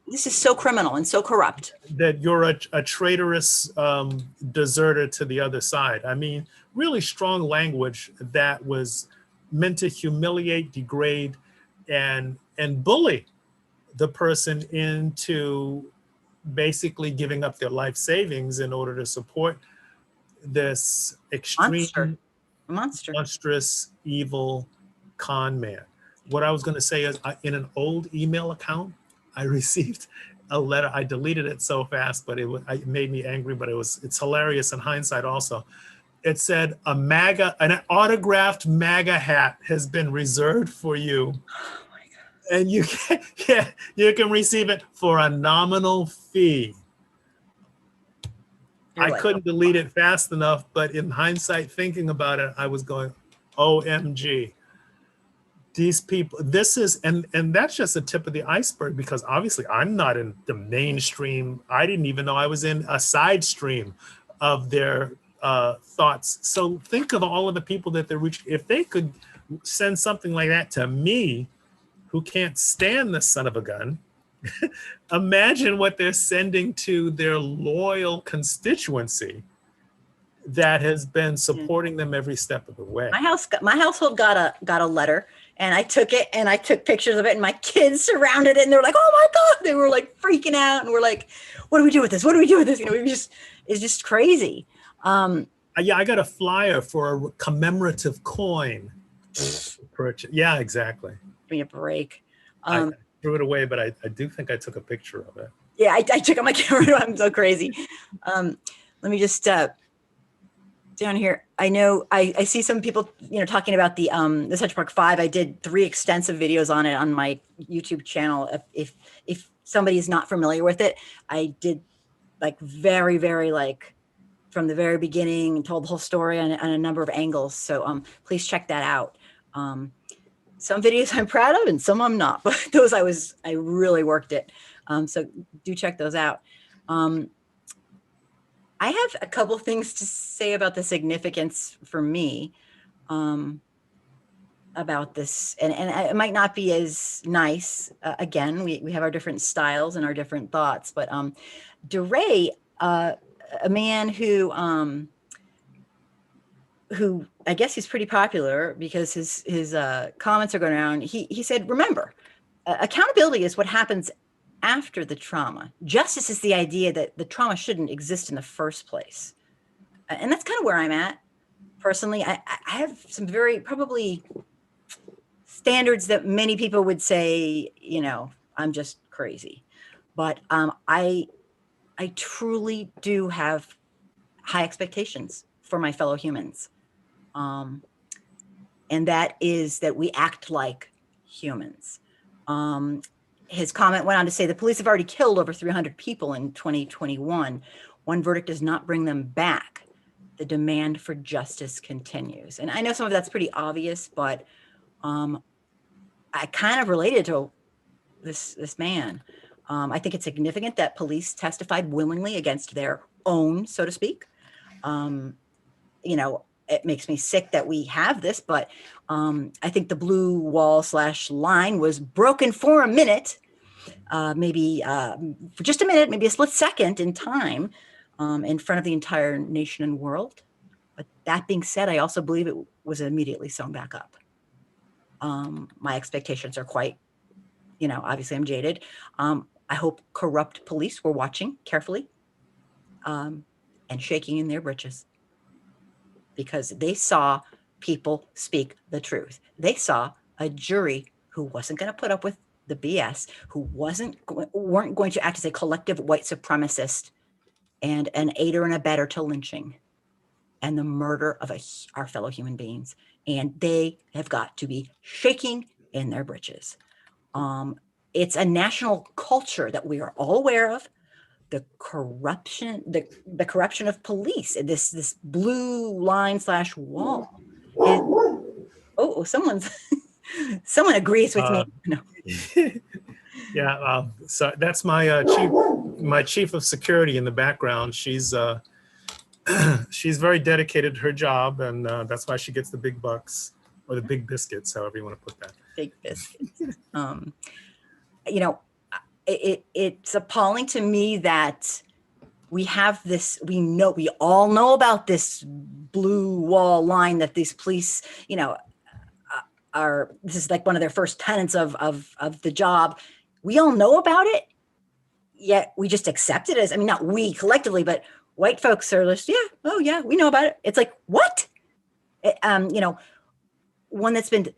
This is so criminal and so corrupt. That you're a traitorous deserter to the other side. I mean, really strong language that was meant to humiliate, degrade, and bully the person into basically giving up their life savings in order to support this extreme, monstrous, evil con man. What I was going to say is, in an old email account, I received a letter. I deleted it so fast, but it made me angry. But it's hilarious in hindsight. Also, it said an autographed MAGA hat has been reserved for you. Oh my God! And you can receive it for a nominal fee. I couldn't delete it fast enough, but in hindsight, thinking about it, I was going, OMG. These people, this is, and that's just the tip of the iceberg, because obviously I'm not in the mainstream. I didn't even know I was in a side stream of their thoughts. So think of all of the people that they're reaching. If they could send something like that to me, who can't stand the son of a gun, imagine what they're sending to their loyal constituency that has been supporting them every step of the way. My household got a letter, and I took it and I took pictures of it, and my kids surrounded it, and they're like, "Oh my God!" They were like freaking out, and we're like, "What do we do with this? What do we do with this?" You know, it's just crazy. Yeah, I got a flyer for a commemorative coin purchase. Yeah, exactly. Give me a break. I threw it away, but I do think I took a picture of it. Yeah, I took on my camera. I'm so crazy. Let me just down here. I know I see some people, talking about the Central Park 5. I did 3 extensive videos on it on my YouTube channel. If somebody is not familiar with it, I did very, very from the very beginning and told the whole story on a number of angles. So please check that out. Some videos I'm proud of and some I'm not, but those I really worked it. So do check those out. I have a couple things to say about the significance for me about this, and it might not be as nice. Again, we have our different styles and our different thoughts, but DeRay, a man who who I guess he's pretty popular because his comments are going around. He said, remember, accountability is what happens after the trauma. Justice is the idea that the trauma shouldn't exist in the first place. And that's kind of where I'm at personally. I have some very probably standards that many people would say, you know, I'm just crazy. But I truly do have high expectations for my fellow humans. And that is that we act like humans. His comment went on to say the police have already killed over 300 people in 2021. One verdict does not bring them back. The demand for justice continues. And I know some of that's pretty obvious, but I kind of related to this man. I think it's significant that police testified willingly against their own, so to speak. You know, it makes me sick that we have this, but I think the blue wall / line was broken for a minute, maybe for just a minute, maybe a split second in time, in front of the entire nation and world. But that being said, I also believe it was immediately sewn back up. My expectations are quite, you know, obviously I'm jaded. I hope corrupt police were watching carefully and shaking in their britches, because they saw people speak the truth. They saw a jury who wasn't going to put up with the BS, who weren't going to act as a collective white supremacist and an aider and abetter to lynching and the murder of our fellow human beings. And they have got to be shaking in their britches. It's a national culture that we are all aware of. The corruption, the corruption of police, this blue line / wall. Someone agrees with me. No. Yeah, so that's my chief of security in the background. She's she's very dedicated to her job, and that's why she gets the big bucks or the big biscuits, however you want to put that. Big biscuits. You know, it's appalling to me that we have this, we all know about this blue wall line that these police, you know, this is like one of their first tenets of the job. We all know about it, yet we just accept it as, I mean, not we collectively, but white folks are just, yeah, oh yeah, we know about it. It's like, what? You know, one that's been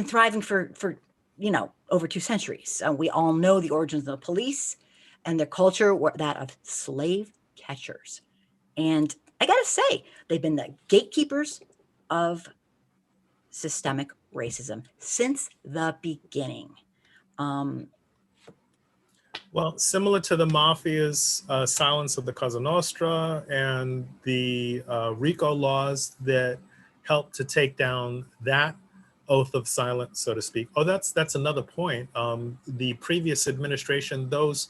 thriving for, you know, over 2 centuries. We all know the origins of the police and their culture were that of slave catchers. And I gotta say, they've been the gatekeepers of systemic racism since the beginning. Well, similar to the mafia's silence of the Cosa Nostra and the RICO laws that helped to take down that oath of silence, so to speak. Oh, that's another point. The previous administration, those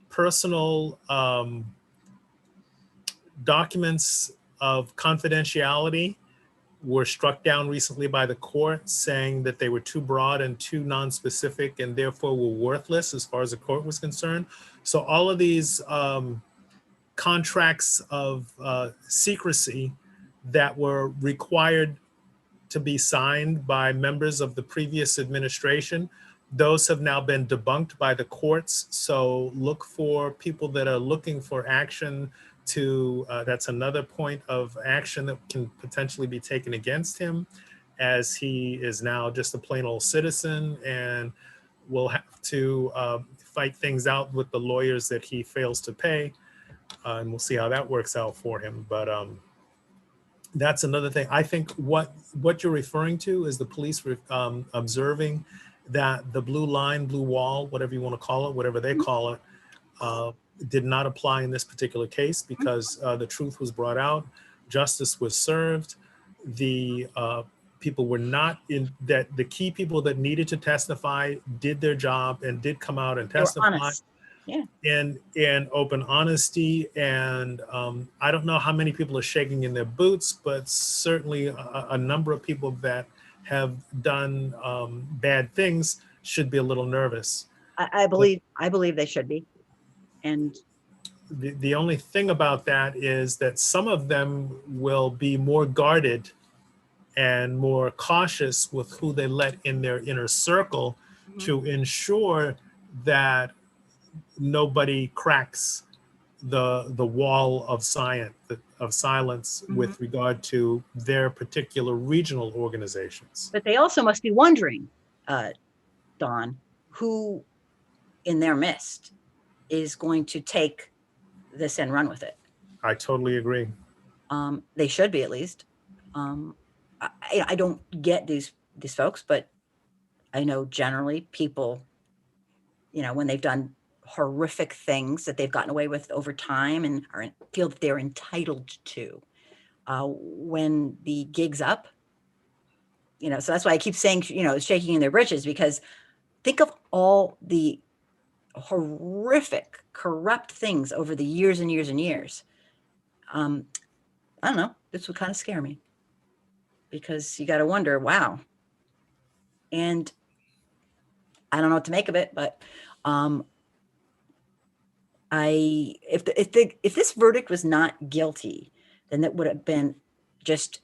personal documents of confidentiality were struck down recently by the court, saying that they were too broad and too non-specific and therefore were worthless as far as the court was concerned. So all of these contracts of secrecy that were required to be signed by members of the previous administration, those have now been debunked by the courts. So look for people that are looking for action to, that's another point of action that can potentially be taken against him, as he is now just a plain old citizen and will have to fight things out with the lawyers that he fails to pay. And we'll see how that works out for him. But that's another thing. I think what you're referring to is the police observing that the blue line, blue wall, whatever you want to call it, whatever they call it, did not apply in this particular case because the truth was brought out, justice was served, the people were not in that, the key people that needed to testify did their job and did come out and testify. Yeah. In open honesty. And I don't know how many people are shaking in their boots, but certainly a number of people that have done bad things should be a little nervous. I believe they should be. And the only thing about that is that some of them will be more guarded and more cautious with who they let in their inner circle to ensure that nobody cracks the wall of silence with regard to their particular regional organizations. But they also must be wondering, Don, who in their midst is going to take this and run with it. I totally agree. They should be, at least. I don't get these folks, but I know generally people, when they've done horrific things that they've gotten away with over time and feel that they're entitled to, when the gig's up, so that's why I keep saying, shaking in their britches, because think of all the horrific, corrupt things over the years and years and years. I don't know, this would kind of scare me, because you got to wonder, wow. And I don't know what to make of it, but if this verdict was not guilty, then that would have been just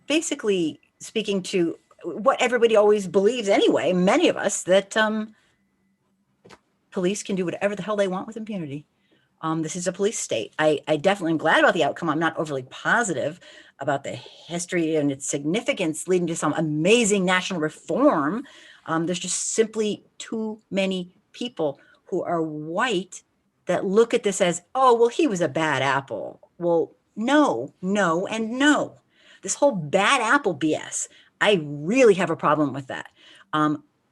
basically speaking to what everybody always believes anyway, many of us, that police can do whatever the hell they want with impunity. This is a police state. I definitely am glad about the outcome. I'm not overly positive about the history and its significance leading to some amazing national reform. There's just simply too many people who are white that look at this as, oh, well, he was a bad apple. Well, no, and no. This whole bad apple BS, I really have a problem with that.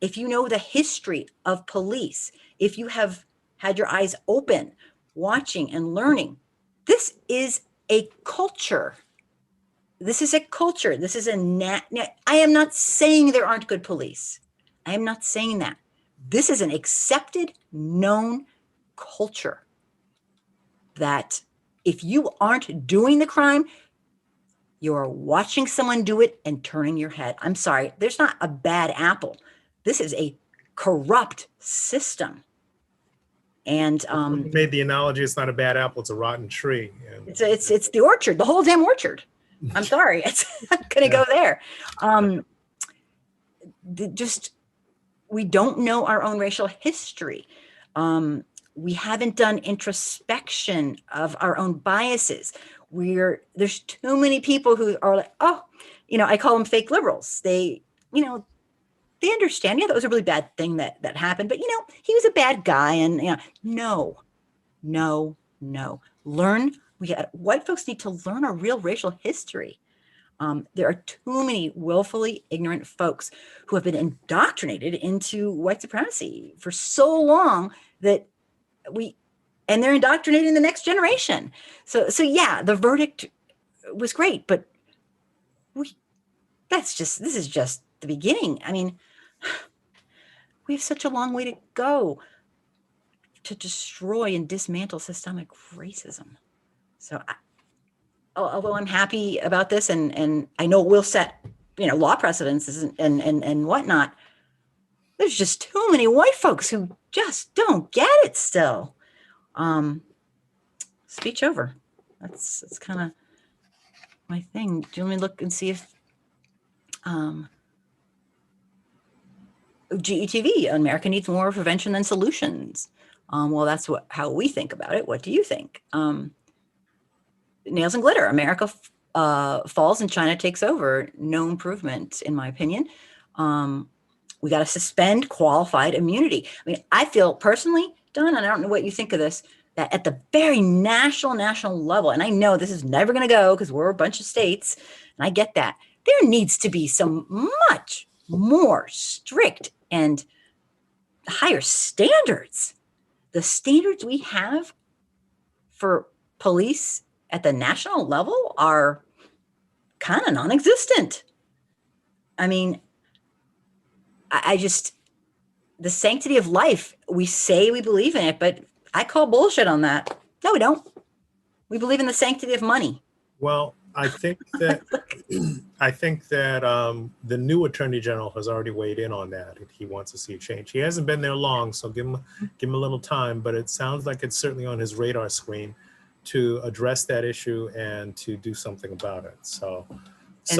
If you know the history of police, if you have had your eyes open, watching and learning, this is a culture. This is a culture. This is I am not saying there aren't good police. I am not saying that. This is an accepted, known culture that if you aren't doing the crime, you're watching someone do it and turning your head. I'm sorry, there's not a bad apple. This is a corrupt system. And You made the analogy, it's not a bad apple, it's a rotten tree. It's the orchard, the whole damn orchard. I'm sorry, it's not gonna go there. We don't know our own racial history. We haven't done introspection of our own biases. There's too many people who are like, oh, I call them fake liberals. They understand, that was a really bad thing that happened, but he was a bad guy, and no. White folks need to learn our real racial history. There are too many willfully ignorant folks who have been indoctrinated into white supremacy for so long that and they're indoctrinating the next generation. So yeah, the verdict was great, but this is just the beginning. I mean, we have such a long way to go to destroy and dismantle systemic racism. So although I'm happy about this, and I know it will set, law precedents and whatnot, there's just too many white folks who just don't get it still. Speech over. That's kind of my thing. Do you want me to look and see if GETV, America needs more prevention than solutions? Well, that's how we think about it. What do you think? Nails and glitter. America falls and China takes over. No improvement, in my opinion. We got to suspend qualified immunity. I mean, I feel personally, Don, and I don't know what you think of this, that at the very national level, and I know this is never going to go because we're a bunch of states, and I get that, there needs to be some much more strict and higher standards. The standards we have for police at the national level are kind of non-existent. I mean, the sanctity of life, we say we believe in it, but I call bullshit on that. No, we don't. We believe in the sanctity of money. Well, I think that the new Attorney General has already weighed in on that. He wants to see a change. He hasn't been there long, so give him a little time. But it sounds like it's certainly on his radar screen to address that issue and to do something about it. So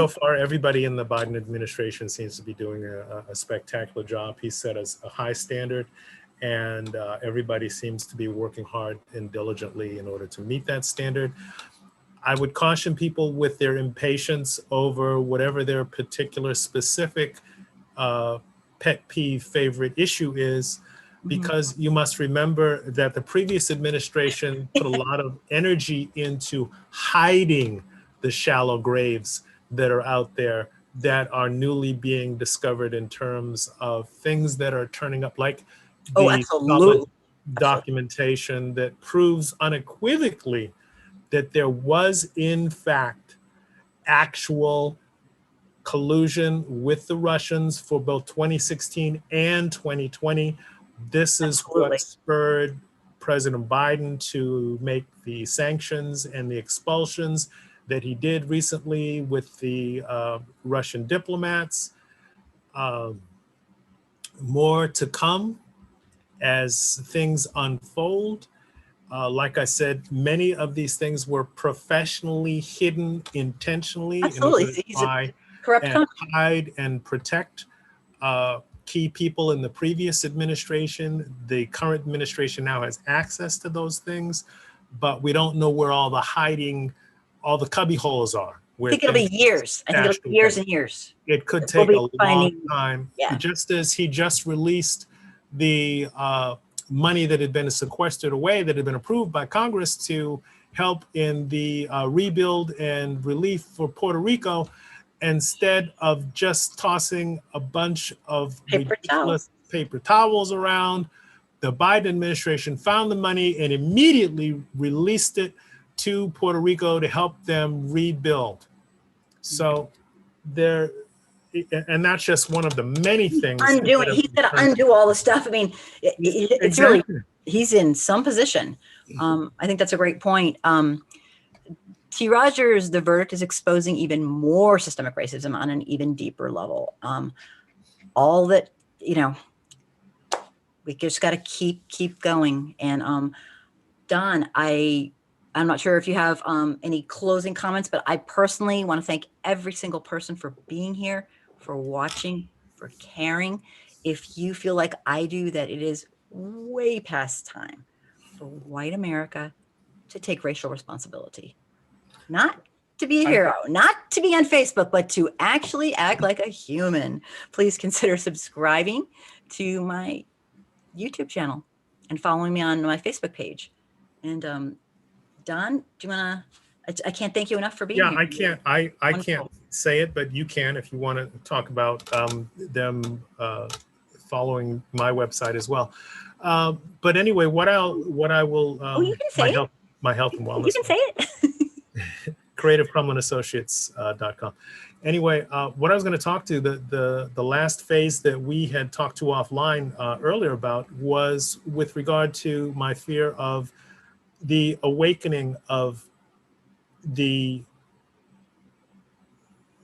far, everybody in the Biden administration seems to be doing a spectacular job. He set us a high standard, and everybody seems to be working hard and diligently in order to meet that standard. I would caution people with their impatience over whatever their particular specific pet peeve favorite issue is, because you must remember that the previous administration put a lot of energy into hiding the shallow graves that are out there that are newly being discovered in terms of things that are turning up, like Oh, the absolutely. documentation that proves unequivocally that there was, in fact, actual collusion with the Russians for both 2016 and 2020. This is what spurred President Biden to make the sanctions and the expulsions that he did recently with the Russian diplomats. More to come as things unfold. Like I said, many of these things were professionally hidden intentionally in order to try and hide and protect key people in the previous administration. The current administration now has access to those things, but we don't know where all the hiding, all the cubby holes are. I think it'll be years. I think it'll be years and years. It could take a long time. Yeah. Just as he just released the money that had been sequestered away, that had been approved by Congress to help in the rebuild and relief for Puerto Rico, instead of just tossing a bunch of ridiculous paper towels around, the Biden administration found the money and immediately released it to Puerto Rico to help them rebuild. So there, and that's just one of the many things. He's going to undo all the stuff. I mean, it's really, he's in some position. I think that's a great point. T. Rogers, the verdict is exposing even more systemic racism on an even deeper level. All that, we just got to keep going. And Don, I'm not sure if you have any closing comments, but I personally want to thank every single person for being here, for watching, for caring. If you feel like I do, that it is way past time for white America to take racial responsibility. Not to be a hero, not to be on Facebook, but to actually act like a human. Please consider subscribing to my YouTube channel and following me on my Facebook page. And Don, do you want to, I can't thank you enough for being here. I can't say it, but you can if you want to talk about them following my website as well. But anyway, what I will, you can say my health and wellness. You can say it. creativecrumlinassociates.com. Anyway, what I was going to talk to, the last phase that we had talked to offline earlier about was with regard to my fear of the awakening of the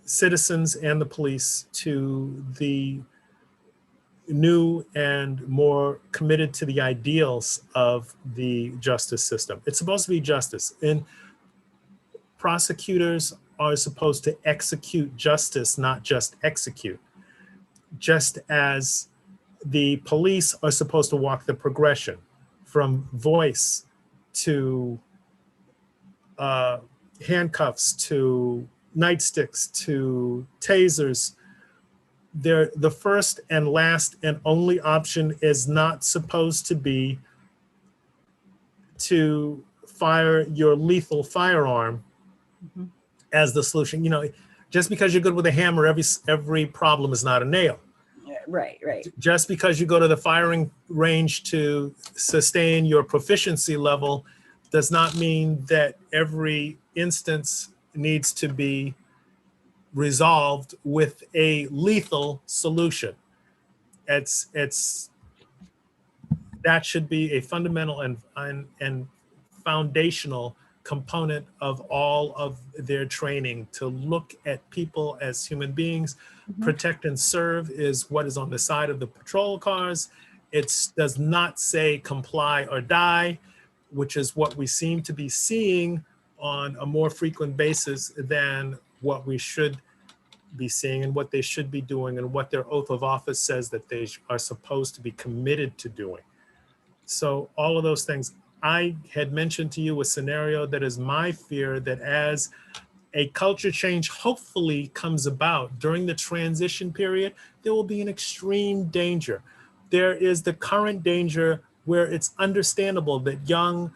citizens and the police to the new and more committed to the ideals of the justice system. It's supposed to be justice, and prosecutors are supposed to execute justice, not just execute. Just as the police are supposed to walk the progression from voice to handcuffs to nightsticks to tasers. The first and last and only option is not supposed to be to fire your lethal firearm as the solution. Just because you're good with a hammer, every problem is not a nail. Right. Just because you go to the firing range to sustain your proficiency level does not mean that every instance needs to be resolved with a lethal solution. That should be a fundamental and foundational component of all of their training to look at people as human beings. Protect and serve is what is on the side of the patrol cars. It does not say comply or die, which is what we seem to be seeing on a more frequent basis than what we should be seeing and what they should be doing and what their oath of office says that they are supposed to be committed to doing. So all of those things. I had mentioned to you a scenario that is my fear, that as a culture change hopefully comes about during the transition period, there will be an extreme danger. There is the current danger where it's understandable that young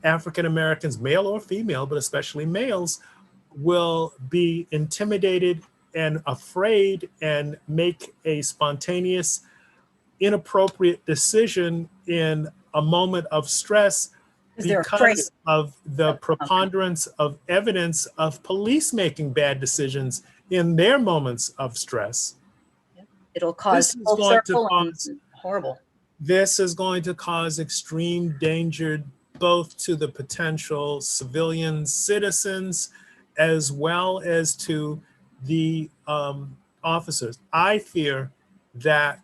African Americans, male or female, but especially males, will be intimidated and afraid and make a spontaneous, inappropriate decision in a moment of stress because of the preponderance of evidence of police making bad decisions in their moments of stress. It'll cause full circle and horrible. This is going to cause extreme danger both to the potential civilian citizens as well as to the officers. I fear that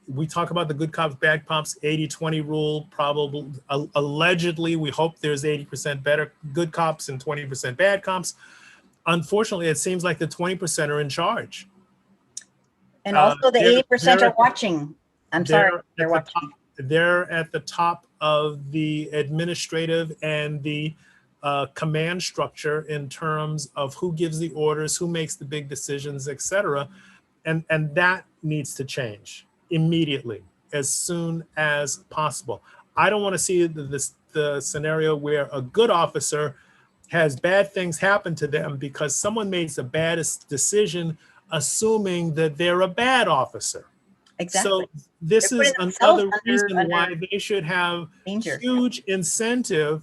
we talk about the good cops, bad cops, 80-20 rule, probably, allegedly, we hope there's 80% better good cops and 20% bad cops. Unfortunately, it seems like the 20% are in charge. And also the 80% are watching. I'm sorry, they're watching. They're at the top of the administrative and the command structure in terms of who gives the orders, who makes the big decisions, etc. And that needs to change immediately, as soon as possible. I don't want to see the scenario where a good officer has bad things happen to them because someone makes a bad decision, assuming that they're a bad officer. Exactly. So this is another reason why they should have huge incentive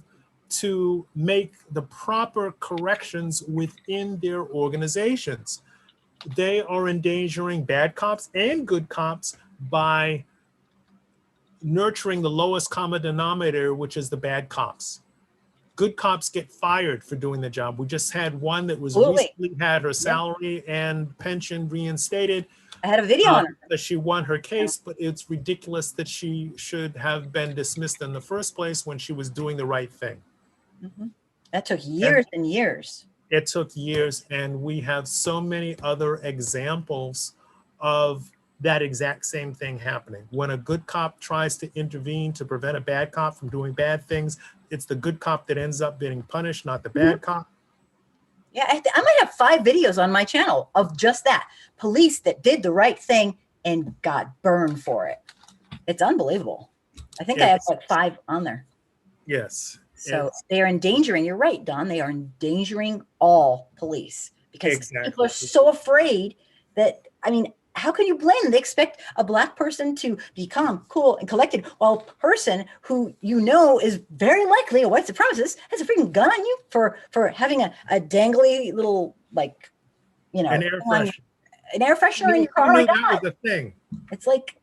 to make the proper corrections within their organizations. They are endangering bad cops and good cops by nurturing the lowest common denominator, which is the bad cops. Good cops get fired for doing the job. We just had one that was recently had her salary and pension reinstated. I had a video on her. That she won her case, but it's ridiculous that she should have been dismissed in the first place when she was doing the right thing. That took years and years. It took years, and we have so many other examples of that exact same thing happening. When a good cop tries to intervene to prevent a bad cop from doing bad things, it's the good cop that ends up getting punished, not the bad cop. Yeah, I might have 5 videos on my channel of just that. Police that did the right thing and got burned for it. It's unbelievable. I think I have like 5 on there. Yes. So they are endangering, you're right, Don, they are endangering all police because people are so afraid that, I mean, how can you blame them? They expect a Black person to be calm, cool, and collected, while a person who you know is very likely a white supremacist has a freaking gun on you for having a dangly little, like, you know, an air freshener in your car. Like that was a thing. It's like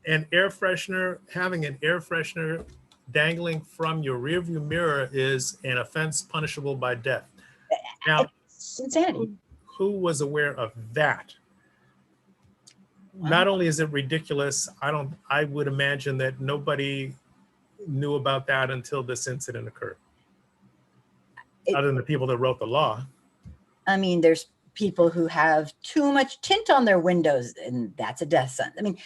an air freshener, having an air freshener dangling from your rearview mirror is an offense punishable by death. Now, it's insanity. Who was aware of that? Wow. Not only is it ridiculous, I would imagine that nobody knew about that until this incident occurred. Other than the people that wrote the law. I mean, there's people who have too much tint on their windows, and that's a death sentence. I mean,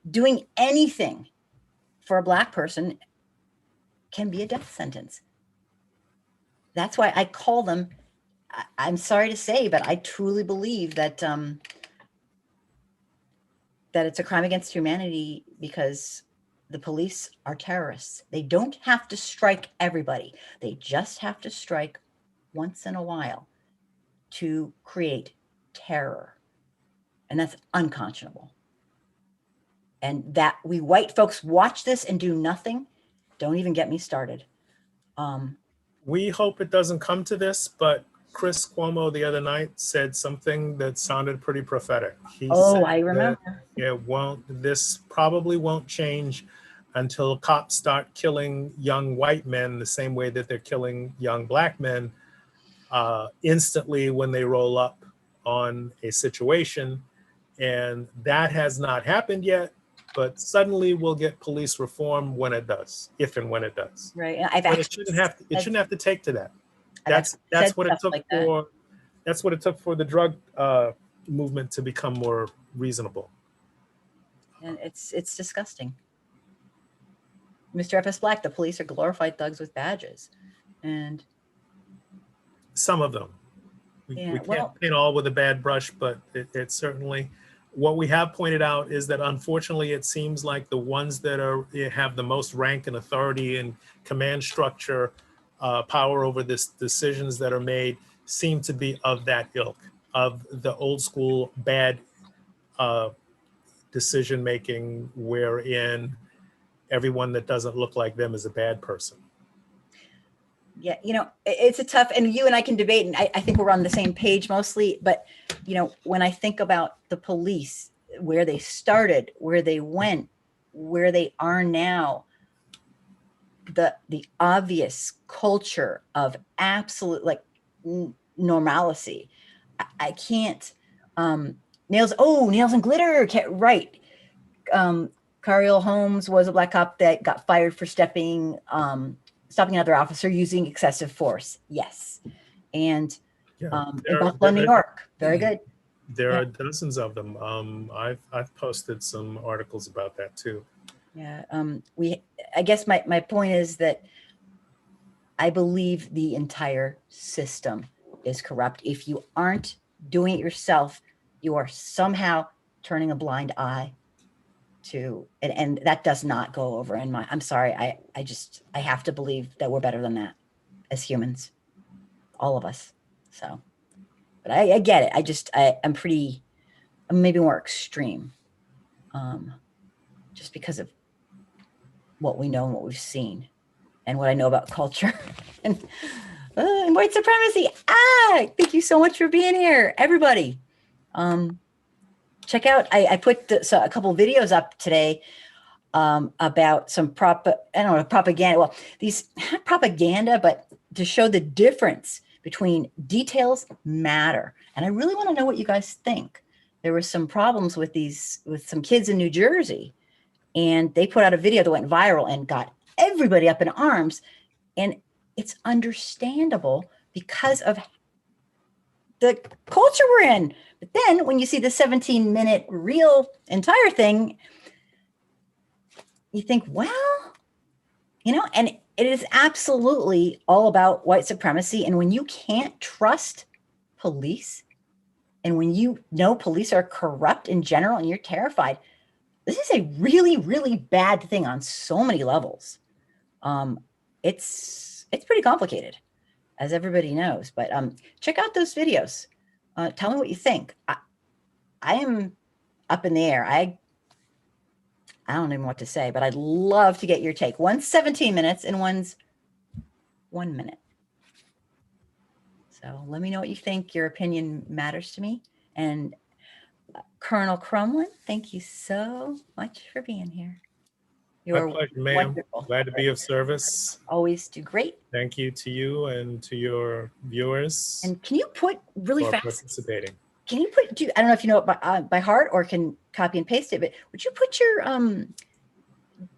doing anything for a Black person can be a death sentence. That's why I call them, I'm sorry to say, but I truly believe that that it's a crime against humanity because the police are terrorists. They don't have to strike everybody. They just have to strike once in a while to create terror. And that's unconscionable. And that we white folks watch this and do nothing, don't even get me started. We hope it doesn't come to this, but Chris Cuomo the other night said something that sounded pretty prophetic. He said I remember. This probably won't change until cops start killing young white men the same way that they're killing young black men instantly when they roll up on a situation. And that has not happened yet, but suddenly we'll get police reform when it does, if and when it does. Right. And I've But actually it shouldn't have to take to that. I've That's said what it stuff took like that. for that's what it took for the drug movement to become more reasonable. And it's disgusting. Mr. F.S. Black, the police are glorified thugs with badges. And Some of them. We can't paint all with a bad brush, but it certainly, what we have pointed out is that unfortunately it seems like the ones that have the most rank and authority and command structure, power over this decisions that are made, seem to be of that ilk, of the old school bad decision making, wherein everyone that doesn't look like them is a bad person. yeah, it's a tough, and you and I can debate, and I think we're on the same page mostly, but, when I think about the police, where they started, where they went, where they are now, the obvious culture of absolute, like, normalcy. I can't, nails and glitter, right. Cariel Holmes was a black cop that got fired for stopping another officer using excessive force. Yes. And in Buffalo, New York, very good. There are dozens of them. I've posted some articles about that too. Yeah. I guess my point is that I believe the entire system is corrupt. If you aren't doing it yourself, you are somehow turning a blind eye to, and that does not go over in I'm sorry. I have to believe that we're better than that as humans, all of us. So, but I get it. I'm maybe more extreme, just because of what we know and what we've seen and what I know about culture and white supremacy. Thank you so much for being here, everybody. Check out, I put a couple of videos up today about some propaganda. Well, these not propaganda, but to show the difference between details matter. And I really want to know what you guys think. There were some problems with some kids in New Jersey, and they put out a video that went viral and got everybody up in arms. And it's understandable because of the culture we're in. But then when you see the 17-minute real entire thing, you think, well, and it is absolutely all about white supremacy. And when you can't trust police, and when police are corrupt in general, and you're terrified, this is a really, really bad thing on so many levels. It's pretty complicated, as everybody knows, but check out those videos. Tell me what you think. I am up in the air. I don't even know what to say, but I'd love to get your take. One's 17 minutes and one's 1 minute. So let me know what you think. Your opinion matters to me. And Colonel Crumlin, thank you so much for being here. My pleasure, ma'am. Glad to be of service. Always do great. Thank you to you and to your viewers. And can you put really fast? Participating. Can you put? I don't know if you know it by heart or can copy and paste it, but would you put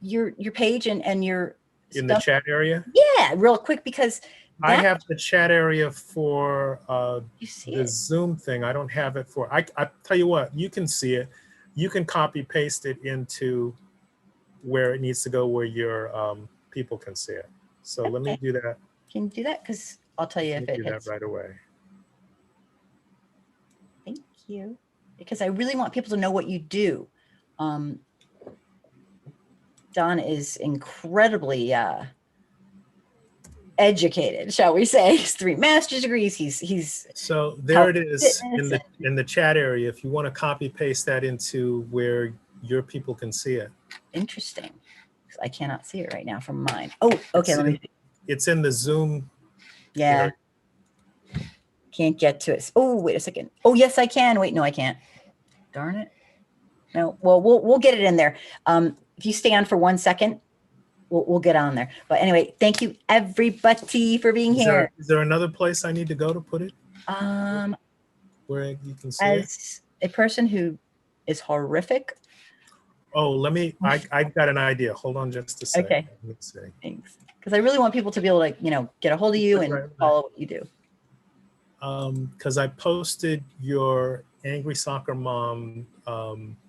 your page and your in the chat area? Yeah, real quick, because I have the chat area for the Zoom thing. I don't have it for. I tell you what, you can see it. You can copy paste it into where it needs to go, where your people can see it. So let me do that. Can you do that? Because I'll tell you if it hits. That right away. Thank you. Because I really want people to know what you do. Don is incredibly educated, shall we say. He's 3 master's degrees. He's so there it is in the chat area. If you want to copy paste that into where your people can see it. Interesting. I cannot see it right now from mine. Oh, okay. Let me see. It's in the Zoom. Yeah. Area. Can't get to it. Oh, wait a second. Oh, yes, I can. Wait, no, I can't. Darn it. No. Well, we'll get it in there. If you stay on for 1 second, we'll get on there. But anyway, thank you everybody for being here. Is there another place I need to go to put it where you can see it? As a person who is horrific. Oh, I've got an idea. Hold on just a second. Okay. Let's see. Thanks. Because I really want people to be able to, get a hold of you and follow what you do. Because I posted your Angry Soccer Mom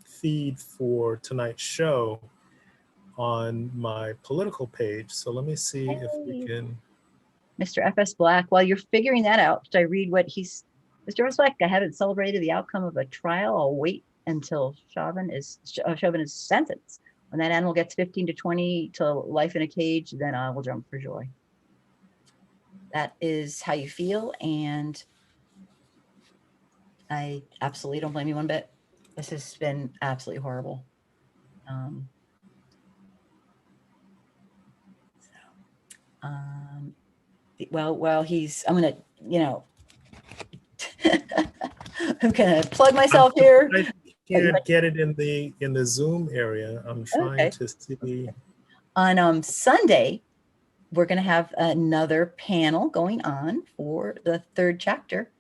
feed for tonight's show on my political page. So let me see if we can. Mr. F.S. Black, while you're figuring that out, should I read what he's... Mr. F.S. Black, I haven't celebrated the outcome of a trial. I'll wait until Chauvin is sentenced. When that animal gets 15 to 20 to life in a cage, then I will jump for joy. That is how you feel, and I absolutely don't blame you one bit. This has been absolutely horrible. Well, I'm gonna, I'm gonna plug myself here. I can't get it in the Zoom area. I'm trying to see. On Sunday, we're gonna have another panel going on for the 3rd chapter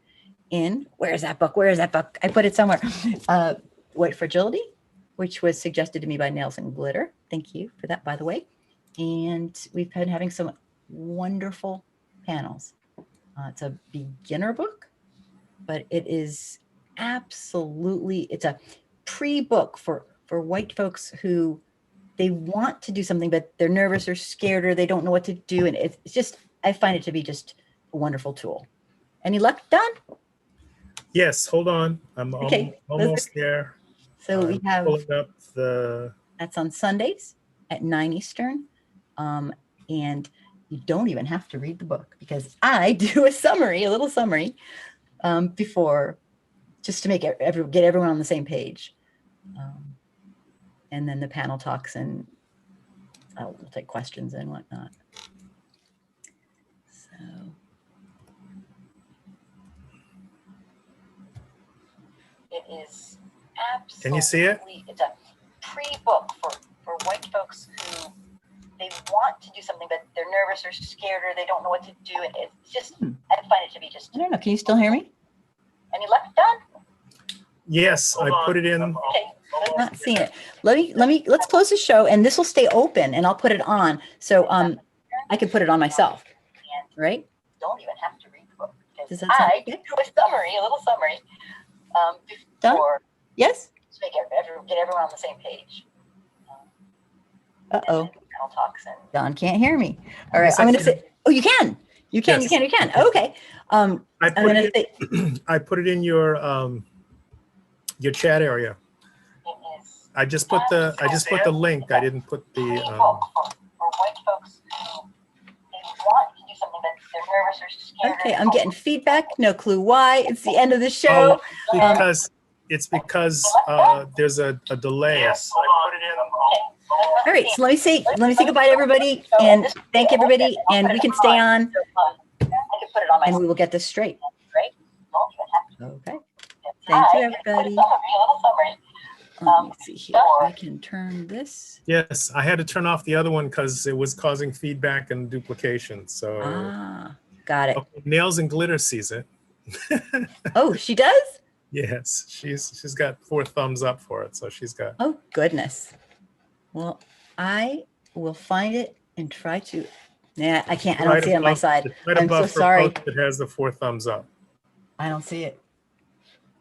in, where's that book? I put it somewhere. White Fragility, which was suggested to me by Nails and Glitter. Thank you for that, by the way. And we've been having some wonderful panels. It's a beginner book, but it is absolutely, it's a pre-book for white folks who they want to do something, but they're nervous or scared or they don't know what to do. And it's just, I find it to be just a wonderful tool. Any luck, Don? Yes, hold on. I'm almost there. So we have, pulling up that's on Sundays at 9 Eastern. And you don't even have to read the book because I do a little summary before, just to make get everyone on the same page. And then the panel talks and we'll take questions and whatnot. So. It is absolutely. Can you see it? It's a pre-book for white folks who they want to do something, but they're nervous or scared or they don't know what to do. And it's just, I find it to be just. I don't know. Can you still hear me? Any luck, Don? Yes, I put it in. Okay, I'm not seeing it. Let's close the show, and this will stay open, and I'll put it on. So I can put it on myself, right? Don't even have to read the book. Does that sound okay? Do a little summary. Done? Yes? To make get everyone on the same page. Uh-oh. Don can't hear me. All right, I'm going to say, oh, you can. You can. Okay. I put it in your chat area. I just put the link. I didn't put the Okay, I'm getting feedback. No clue why. It's the end of the show. Because there's a delay. All right, so let me say goodbye to everybody and thank everybody, and we can stay on and we will get this straight. Okay. Thank you, everybody. Let me see here. I can turn this. Yes, I had to turn off the other one because it was causing feedback and duplication. So got it. Okay, Nails and Glitter sees it. Oh, she does? Yes, she's got 4 thumbs up for it. So she's got. Oh goodness. Well, I will find it and try to. Nah, I can't. I don't see it on my side. I'm so sorry. It has the 4 thumbs up. I don't see it.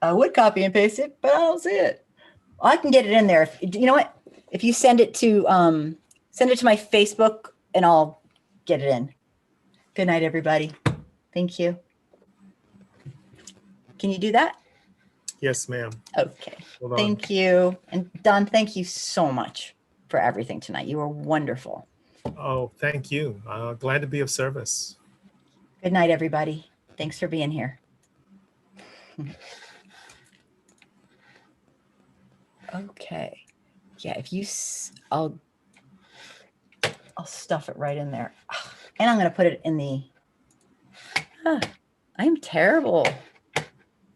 I would copy and paste it, but I don't see it. I can get it in there. You know what? If you send it to my Facebook, and I'll get it in. Good night, everybody. Thank you. Can you do that? Yes, ma'am. Okay. Thank you. And Don, thank you so much for everything tonight. You were wonderful. Oh, thank you. Glad to be of service. Good night, everybody. Thanks for being here. Okay. Yeah, I'll stuff it right in there. And I'm going to put it in the, I'm terrible.